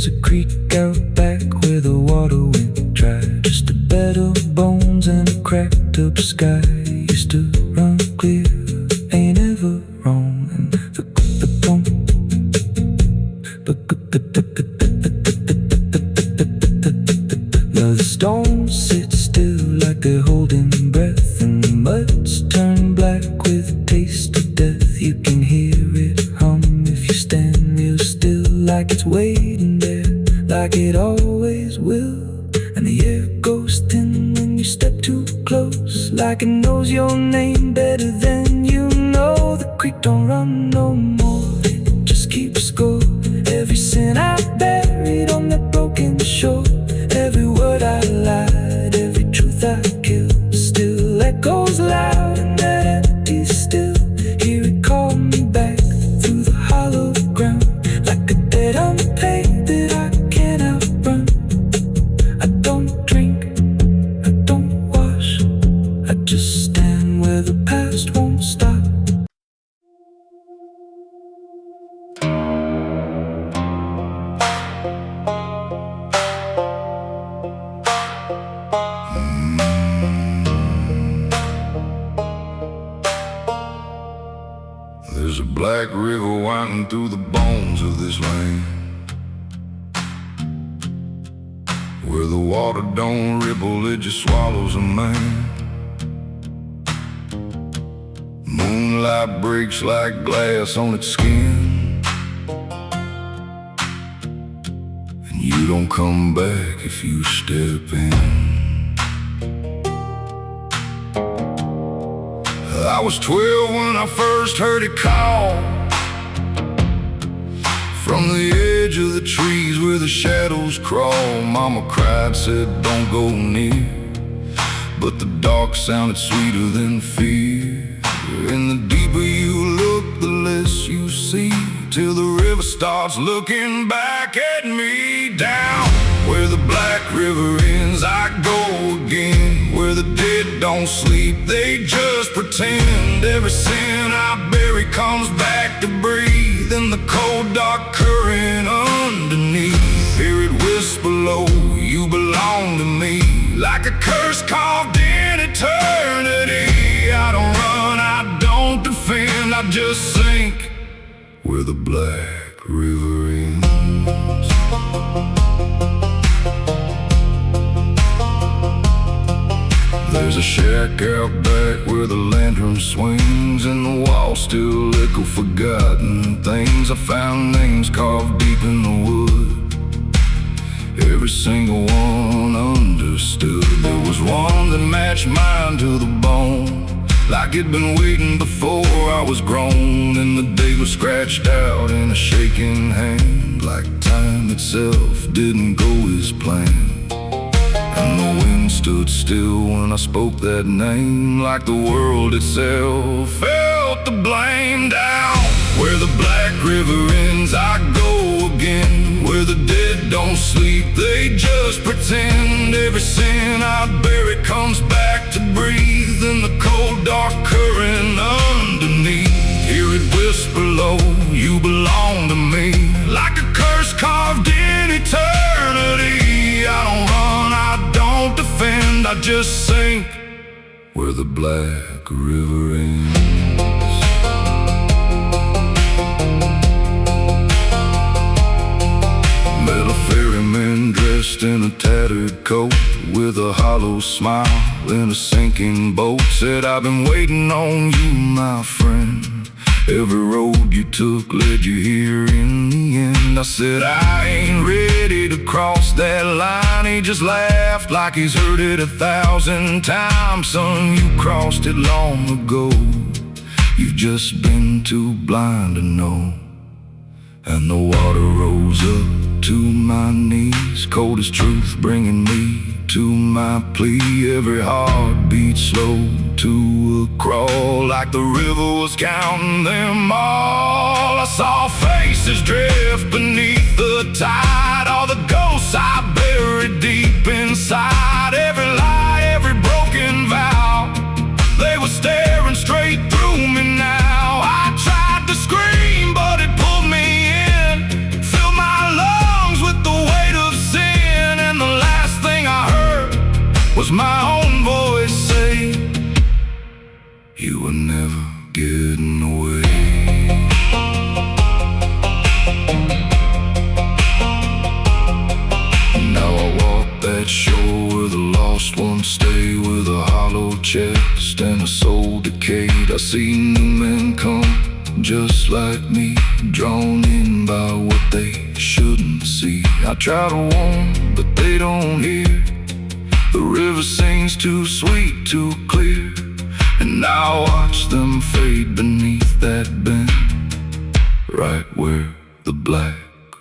There's a creek out back where the water went dry, just a bed of bones and a cracked up sky. Used to run clear, ain't ever wrong. And now the stones sit still like they're holding breath, and the mud's turned black with a taste of death. You can hear it hum if you stand real still, like it's waiting there, like it always will. And the air goes thin when you step too close, like it knows your name better than you know. The creek don't run no more, it just keeps score. Every sin I buried on that broken shore, every word I lied, every truth I killed, still echoes loud in that empty still. Hear it call me back through the hollow ground, like a debt unpaid that I can't outrun. I don't drink, I don't wash, I just stand where the past won't stop. There's a black river winding through the bones of this land, where the water don't ripple, it just swallows a man. Moonlight breaks like glass on its skin, and you don't come back if you step in. I was 12 when I first heard it call, from the edge of the trees where the shadows crawl. Mama cried, said don't go near, but the dark sounded sweeter than fear. And the deeper you look, the less you see, till the river starts looking back at me. Down where the black river ends, I go again, where the dead don't sleep, they just pretend. Every sin I bury comes back to breathe in the cold dark current underneath. Hear it whisper low, you belong to me, like a curse carved in eternity. I don't run, I don't defend, I just sink where the black river ends. There's a shack out back where the lantern swings, and the walls still echo forgotten things. I found names carved deep in the wood, every single one understood. There was one that matched mine to the bone, like it'd been waiting before I was grown. And the day was scratched out in a shaking hand, like time itself didn't go as planned. And the wind stood still when I spoke that name, like the world itself felt the blame. Down where the black river ends, I go again, where the dead don't sleep, they just pretend. Every sin I bury comes back to breathe in the cold dark current underneath. Hear it whisper low, you belong to me, like a curse carved in eternity. I don't run, I don't defend, I just sink where the black river ends. Met a ferryman dressed in a tattered coat, with a hollow smile in a sinking boat. Said, I've been waiting on you, my friend. Every road you took led you here in the end. I said, I ain't ready to cross that line. He just laughed like he's heard it 1,000 times. Son, you crossed it long ago, you've just been too blind to know. And the water rose up to my knees, cold as truth, bringing me to my plea. Every heartbeat slow to a crawl, like the river was counting them all. I saw faces drift beneath the tide, all the ghosts I buried deep inside. Every lie, every broken vow, they were staring straight through me now. I tried to scream, but it pulled me in, filled my lungs with the just like me, drawn in by what they shouldn't see. I try to warn, but they don't hear. The river sings too sweet, too clear, and I watch them fade beneath that bend, right where the black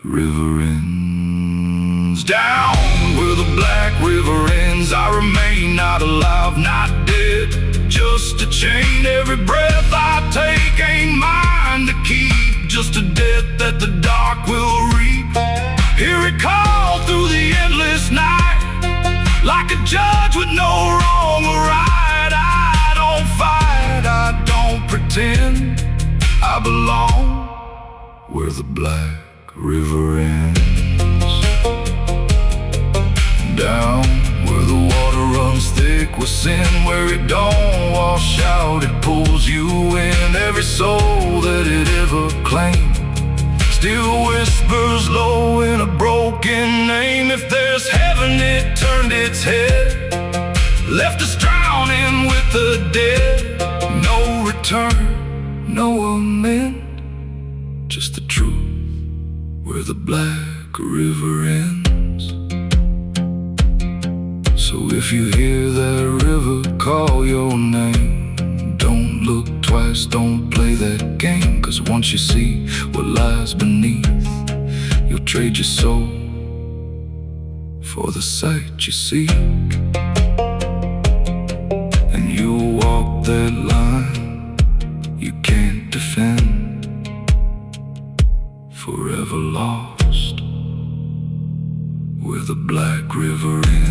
river ends. Down where the black river ends, I remain not alive, not dead, just a chain. Every breath I take ain't mine to keep, just a death that the dark will reap. Hear it call through the endless night, like a judge with no wrong or right. I don't fight, I don't pretend, I belong where the black river ends. Down where the water runs thick with sin, where it don't wash out, it pulls you in. Every soul that it ever claimed still whispers low in a broken name. If there's heaven, it turned its head, left us drowning with the dead. No return, no amend, just the truth where the black river ends. So if you hear that river call your name, don't look twice, don't play that game. 'Cause once you see what lies beneath, you'll trade your soul for the sight you seek. And you'll walk that line you can't defend, forever lost where the black river ends.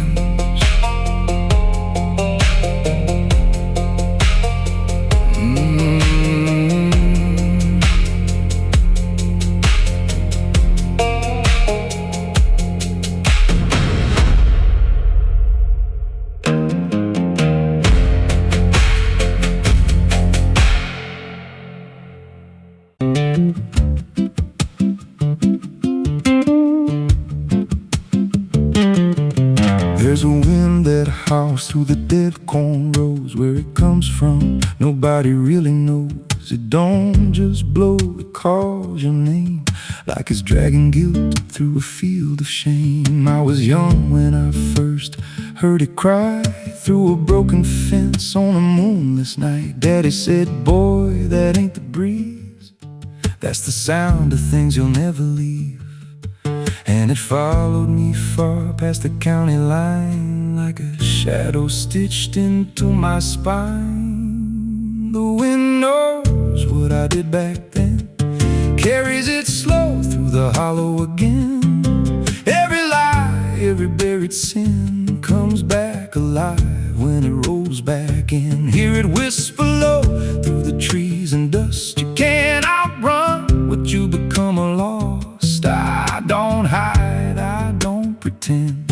There's a wind that howls through the dead corn rows. Where it comes from, nobody really knows. It don't just blow, it calls your name, like it's dragging guilt through a field of shame. I was young when I first heard it cry through a broken fence on a moonless night. Daddy said, boy, that ain't the breeze, that's the sound of things you'll never leave. And it followed me far past the county line, like a shadow stitched into my spine. The wind knows what I did back then, carries it slow through the hollow again. Every lie, every buried sin comes back alive when it rolls back in. Hear it whisper low through the trees and dust. You can't outrun what you become lost. I don't hide, I don't pretend,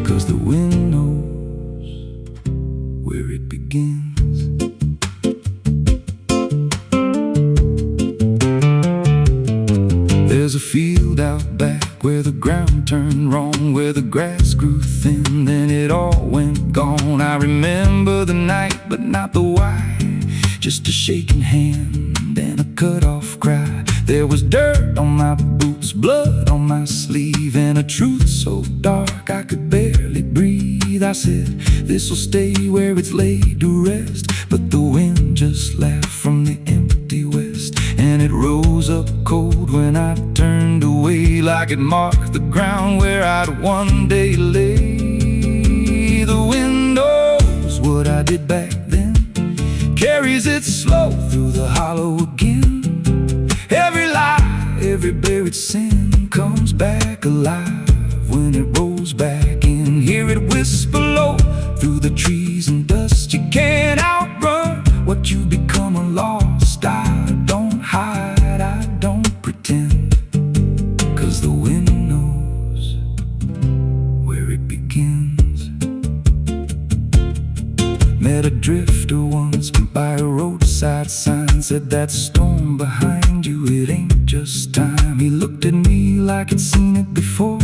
'cause the wind knows where it begins. There's a field out back where the ground turned wrong, where the grass grew thin, then it all went gone. I remember the night, but not the why, just a shaking hand and a cut-off cry. There was dirt on my boots, blood on my sleeve, and a truth so dark I could barely breathe. I said, this'll stay where it's laid to rest. But the wind just laughed from the empty west, and it rose up cold when I turned away, like it marked the ground where I'd one day lay. The wind knows what I did back then, carries it slow through the hollow again. Every lie, every buried sin comes back alive when it rolls back in. Hear it whisper low through the trees and dust. You can't outrun what you become lost. I don't hide, I don't pretend, 'cause the wind knows where it begins. Met a drifter once by a roadside sign, said that storm behind you, it ain't just time. He looked at me like he'd seen it before,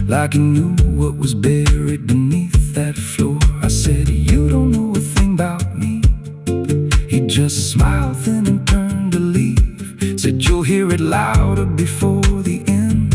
like he knew what was buried beneath that floor. I said, you don't know a thing about me. He just smiled then and turned to leave. hear it louder before the end.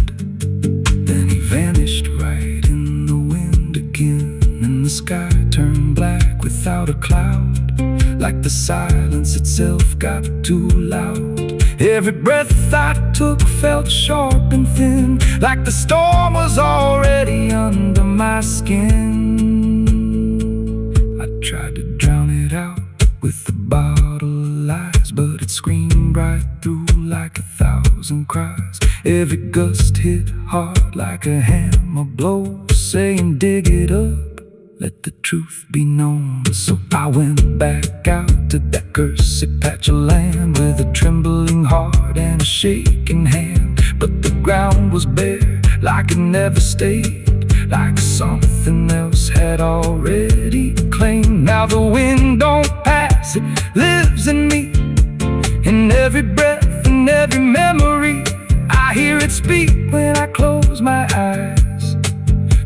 Then he vanished right in the wind again, and the sky turned black without a cloud, like the silence itself got too loud. Every breath I took felt sharp and thin, like the storm was already under my skin. I tried to drown it out with a bottle of lies, but it screamed right through like 1,000 cries. Every gust hit hard like a hammer blow, saying dig it up, let the truth be known. So I went back out to that cursed patch of land with a trembling heart and a shaking hand. But the ground was bare, like it never stayed, like something else had already claimed. Now the wind don't pass, it lives in me, in every breath and every memory. I hear it speak when I close my eyes,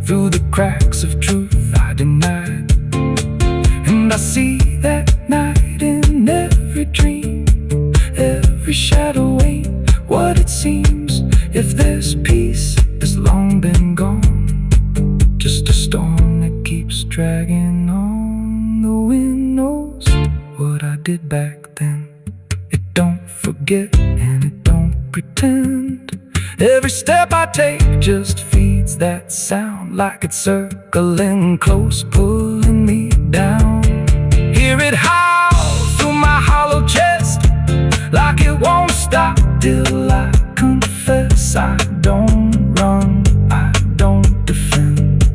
through the cracks of truth I denied. And I see that night in every dream, every shadow ain't what it seems. If there's peace, it's long been gone, just a storm that keeps dragging on. The wind knows what I did back then. It don't forget and it don't pretend. Every step I take just feeds that sound, like it's circling close, pulling me down. Hear it howl through my hollow chest, like it won't stop till I confess. I don't run, I don't defend,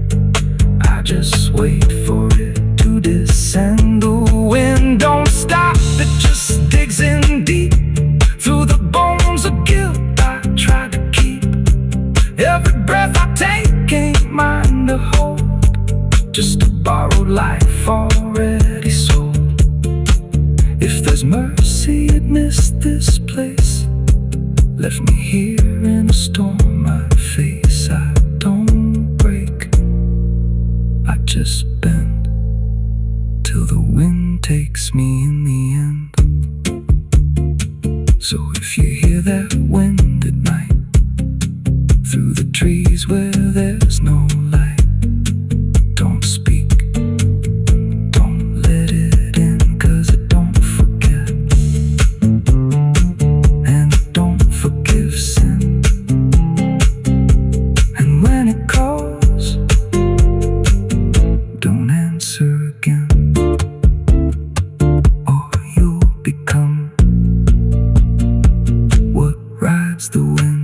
I just wait for it to descend. The wind don't stop, it just digs in deep, through the bones of guilt I try to keep. Every breath I take ain't mine to hold, just a borrowed life already sold. If there's mercy, it missed this place, left me here in a storm I face. I don't break, I just bend, till the wind takes me in the end. So if you hear that wind at night, through the trees where there's no light, don't speak, don't let it in, 'cause it don't forget, and it don't forgive sin. And when it calls, don't answer again, or you'll become what rides the wind.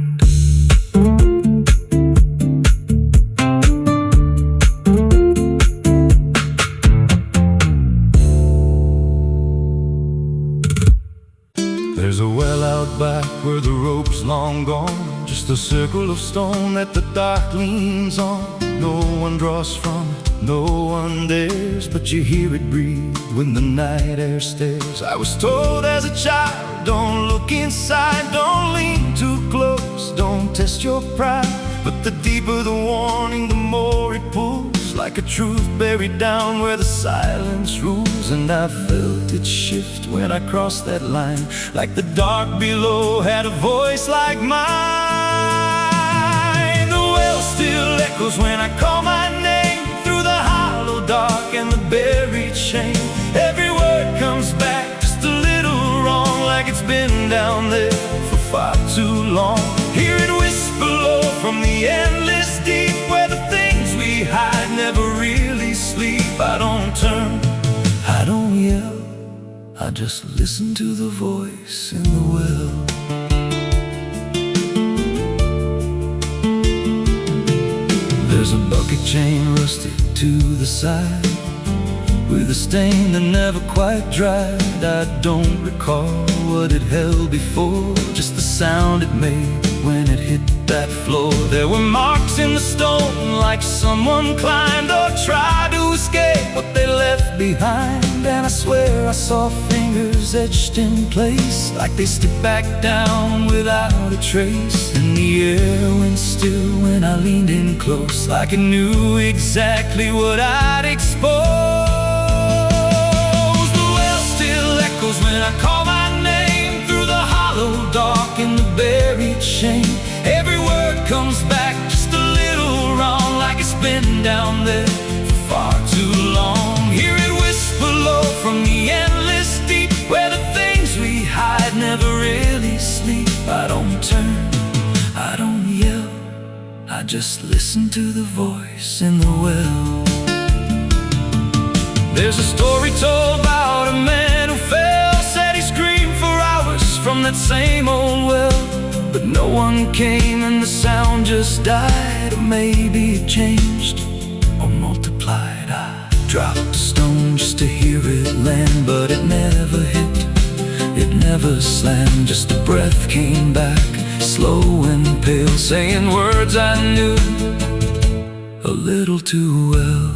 There's a well out back where the rope's long gone, just a circle of stone that the dark leans on. No one draws from it, no one dares, but you hear it breathe when the night air stares. I was told as a child, don't look inside, don't lean too close, don't test your pride. But the deeper the warning, the more it pulls, like a truth buried down where the silence rules. And I felt it shift when I crossed that line, like the dark below had a voice like mine. The well still echoes when I call my name, through the hollow dark and the buried shame. Every word comes back just a little wrong, like it's been down there for far too long. Hear it whisper low from the endless deep, where the things we hide never really sleep. I don't turn, I don't yell, I just listen to the voice in the well. There's a bucket chain rusted to the side, with a stain that never quite dried. I don't recall what it held before, just the sound it made when it hit that floor. There were marks in the stone, like someone climbed or tried to escape what they left behind. And I swear I saw fingers etched in place, like they slipped back down without a trace. And the air went still when I leaned in close, like it knew exactly what I'd expose. The well still echoes when I call my name, through the hollow dark and the there for far too long. Hear it whisper low from the endless deep, where the things we hide never really sleep. I don't turn, I don't yell, I just listen to the voice in the well. There's a story told about a man who fell, said he screamed for hours from that same old well, but no one came and the sound just died. Or maybe it changed or multiplied. I dropped a stone just to hear it land, but it never hit, it never slammed. Just a breath came back, slow and pale, saying words I knew a little too well.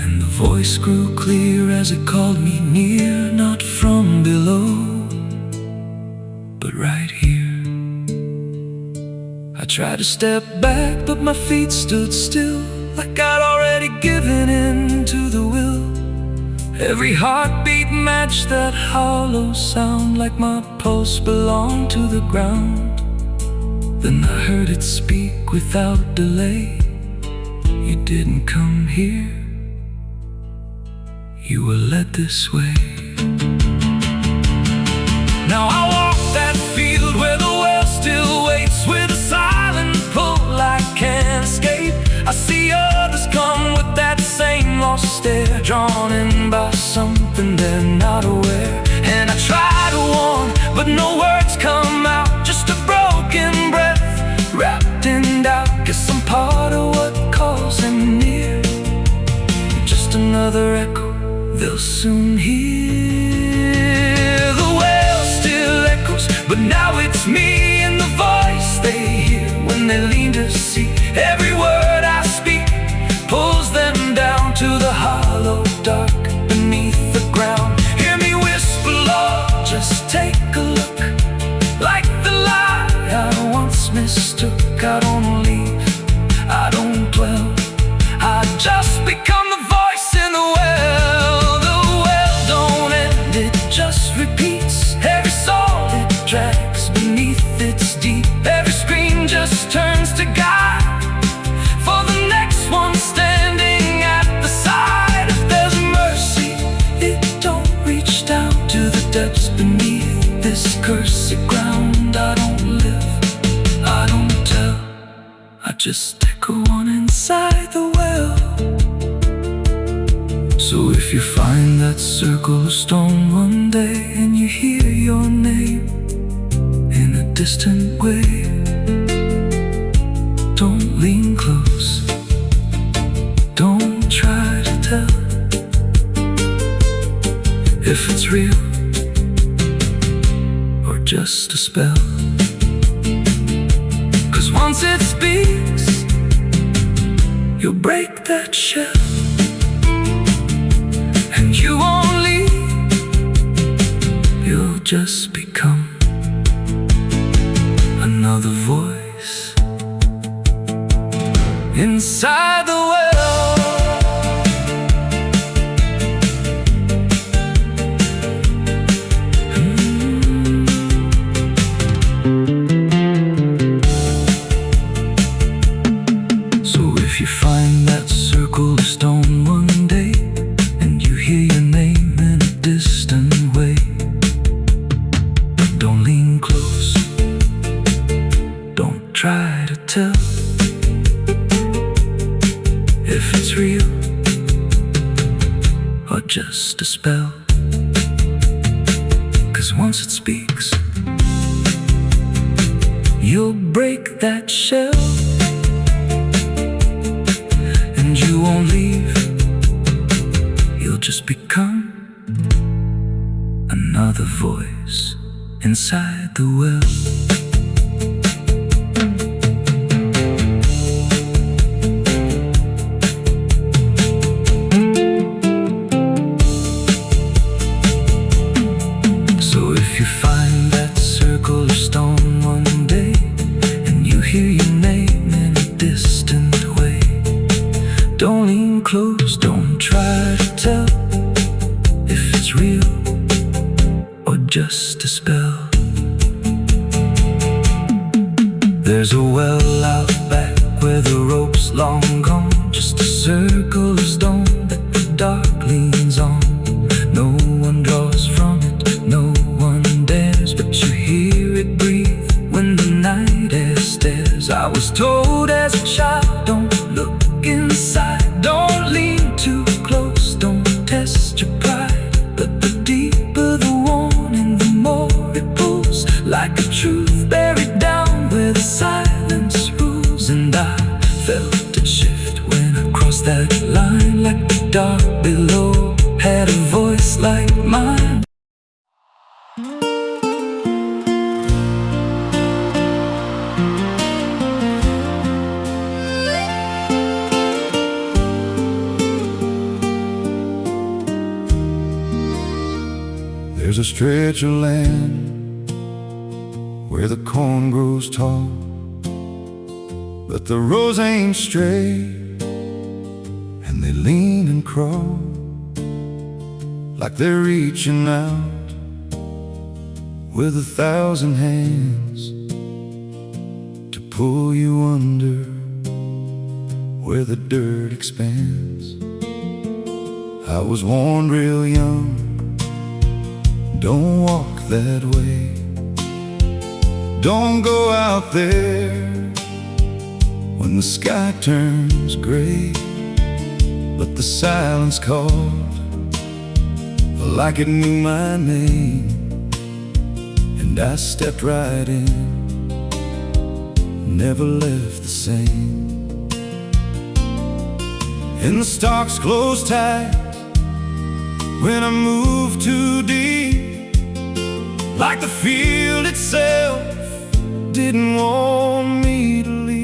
And the voice grew clear as it called me near, not from below, but right here. I tried to step back, but my feet stood still, like I'd already given in to the will. Every heartbeat matched that hollow sound, like my pulse belonged to the ground. Then I heard it speak without delay. You didn't come here, you were led this way. Now I walk that field where the well still waits, with a silent pull I can't escape. I see others come with that same lost stare, drawn in by something they're not aware. And I try to warn, but no words come out, just a broken breath wrapped in doubt. Guess I'm part of what calls them near, just another echo they'll soon hear. The well still echoes, but now it's me and the voice they hear when they lean to see. Every word I speak pulls them down to the hollow dark beneath the ground. Hear me whisper, Lord, just take a look, like the lie I once mistook. I don't leave, I don't dwell, I just become the voice in the well. The well don't end, it just repeats. Every soul it drags beneath its deep, every scream just turns to guide for the next one standing at the side. If there's mercy, it don't reach down to the depths beneath this cursed ground. I don't live, I don't tell, I just echo on inside the well. So if you find that circle of stone one day, and you hear your name in a distant way, don't lean close, don't try to tell if it's real or just a spell. 'Cause once it speaks, you'll break that shell, and you won't leave, you'll just become another voice inside the well. So if you find that circle of stone one day, and you hear your name in a distant way, don't lean close, don't try to tell if it's real or just a spell. 'Cause once it speaks, you'll break that shell, and you won't leave, you'll just become another voice inside the well. Don't lean close, don't try to tell if it's real or just a spell. There's a well out back where the rope's long gone, just a circle of stone that the dark leans on. No one draws from it, no one dares, but you hear it breathe when the night air stares. I was told as a child, don't look inside, don't lean too close, don't test your pride. But the deeper the warning, the more it pulls, like a truth buried down where the silence rules. And I felt it shift when I crossed that line, like the dark below had a voice like mine. There's a stretch of land where the corn grows tall, but the rows ain't straight, and they lean and crawl like they're reaching out with 1,000 hands to pull you under where the dirt expands. I was warned real young, don't walk that way, don't go out there when the sky turns gray. But the silence called like it knew my name, and I stepped right in, never left the same. And the stalks closed tight when I moved too deep, like the field itself didn't want me to leave.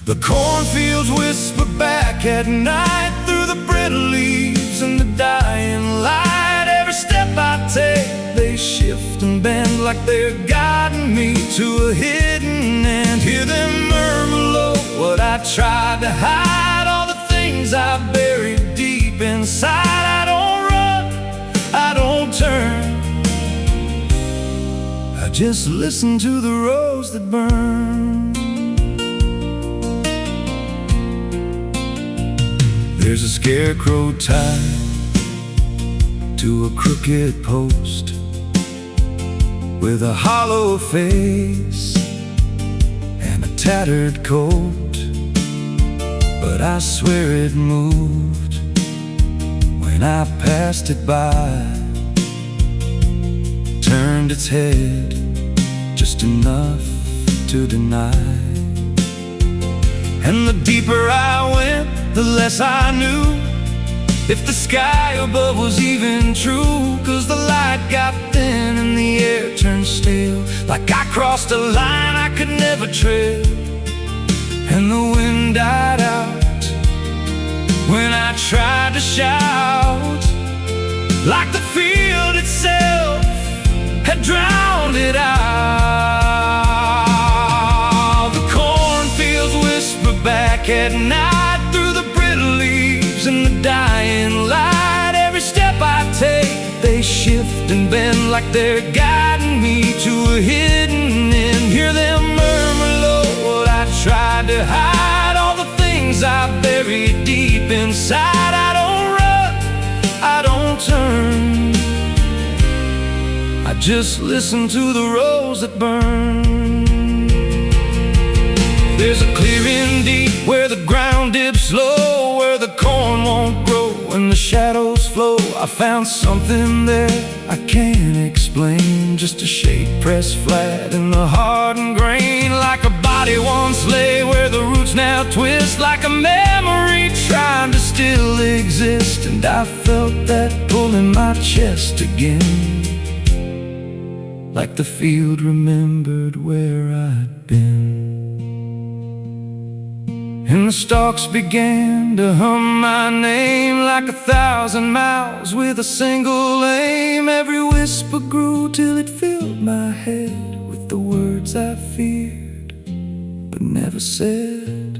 The cornfields whisper back at night through the brittle leaves and the dying light. Every step I take, they shift and bend like they're guiding me to a hidden end. Hear them murmur low what I tried to hide, all the things I buried deep inside. I don't run, I don't turn, I just listen to the rows that burn. There's a scarecrow tied to a crooked post with a hollow face and a tattered coat, but I swear it moved when I passed it by, turned its head just enough to deny. And the deeper I went, the less I knew if the sky above was even true. 'Cause the light got thin and the air turned stale, like I crossed a line I could never tread. And the wind died out when I tried to shout, like the field itself had drowned it out. The cornfields whisper back at night through the brittle leaves and the dying light. Every step I take, they shift and bend like they're guiding me to a hidden end. Hear them murmur low what I tried to hide, all the things I buried deep inside. I don't run, I don't turn, I just listen to the rows that burn. There's a clearing deep where the ground dips low, where the corn won't grow and the shadows flow. I found something there I can't explain, just a shape pressed flat in the hardened grain, like a body once lay where the roots now twist, like a memory trying to still exist. And I felt that pull in my chest again, like the field remembered where I'd been. And the stalks began to hum my name like 1,000 miles with a single aim. Every whisper grew till it filled my head with the words I feared but never said.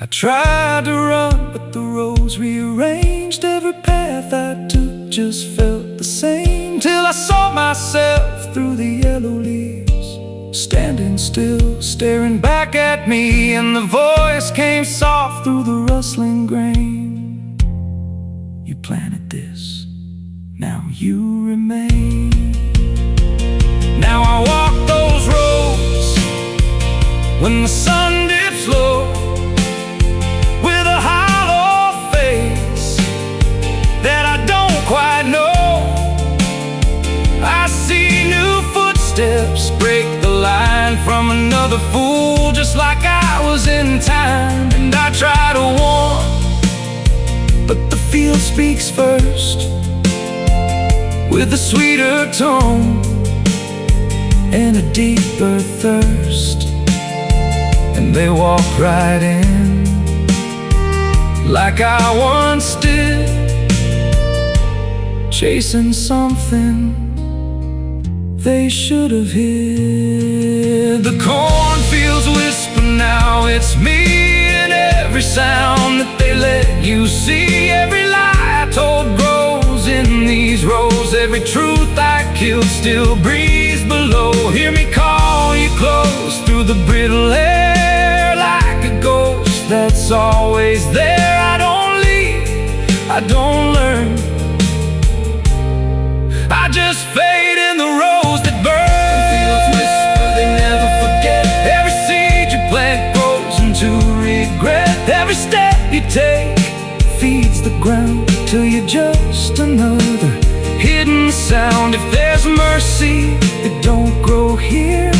I tried to run, but the roads rearranged. Every path I took just felt the same, till I saw myself through the yellow leaves, standing still, staring back at me, and the voice came soft through the rustling grain. You planted this, now you remain. Now I walk those roads when the sun dips low, with a hollow face that I don't quite know. I see new footsteps break the line from another fool, just like I was in time. And I try to warn, but the field speaks first, with a sweeter tone and a deeper thirst. And they walk right in, like I once did, chasing something they should have hid. The cornfields whisper now, it's me, and every sound that they let you see. Every lie I told grows in these rows, every truth I killed still breathes below. Hear me call you close through the brittle air, like a ghost that's always there. I don't leave, I don't learn, I just fade in the rose that burn. Fields whisper, they never forget. Every seed you plant grows into regret. Every step you take feeds the ground till you're just another hidden sound. If there's mercy, it don't grow here,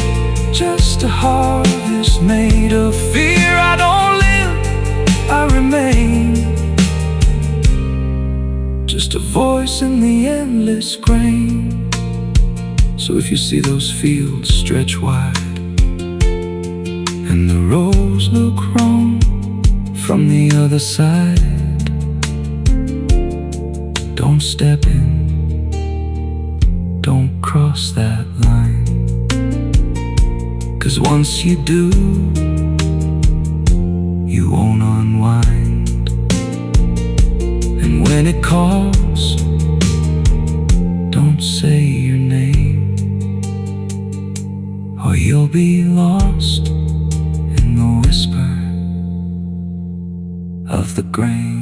just a harvest made of fear. I don't live, I remain, just a voice in the endless grain. So if you see those fields stretch wide, and the rows look wrong from the other side, don't step in, don't cross that line. 'Cause once you do, you won't unwind. And when it calls, don't say your name, or you'll be lost in the whisper of the grain.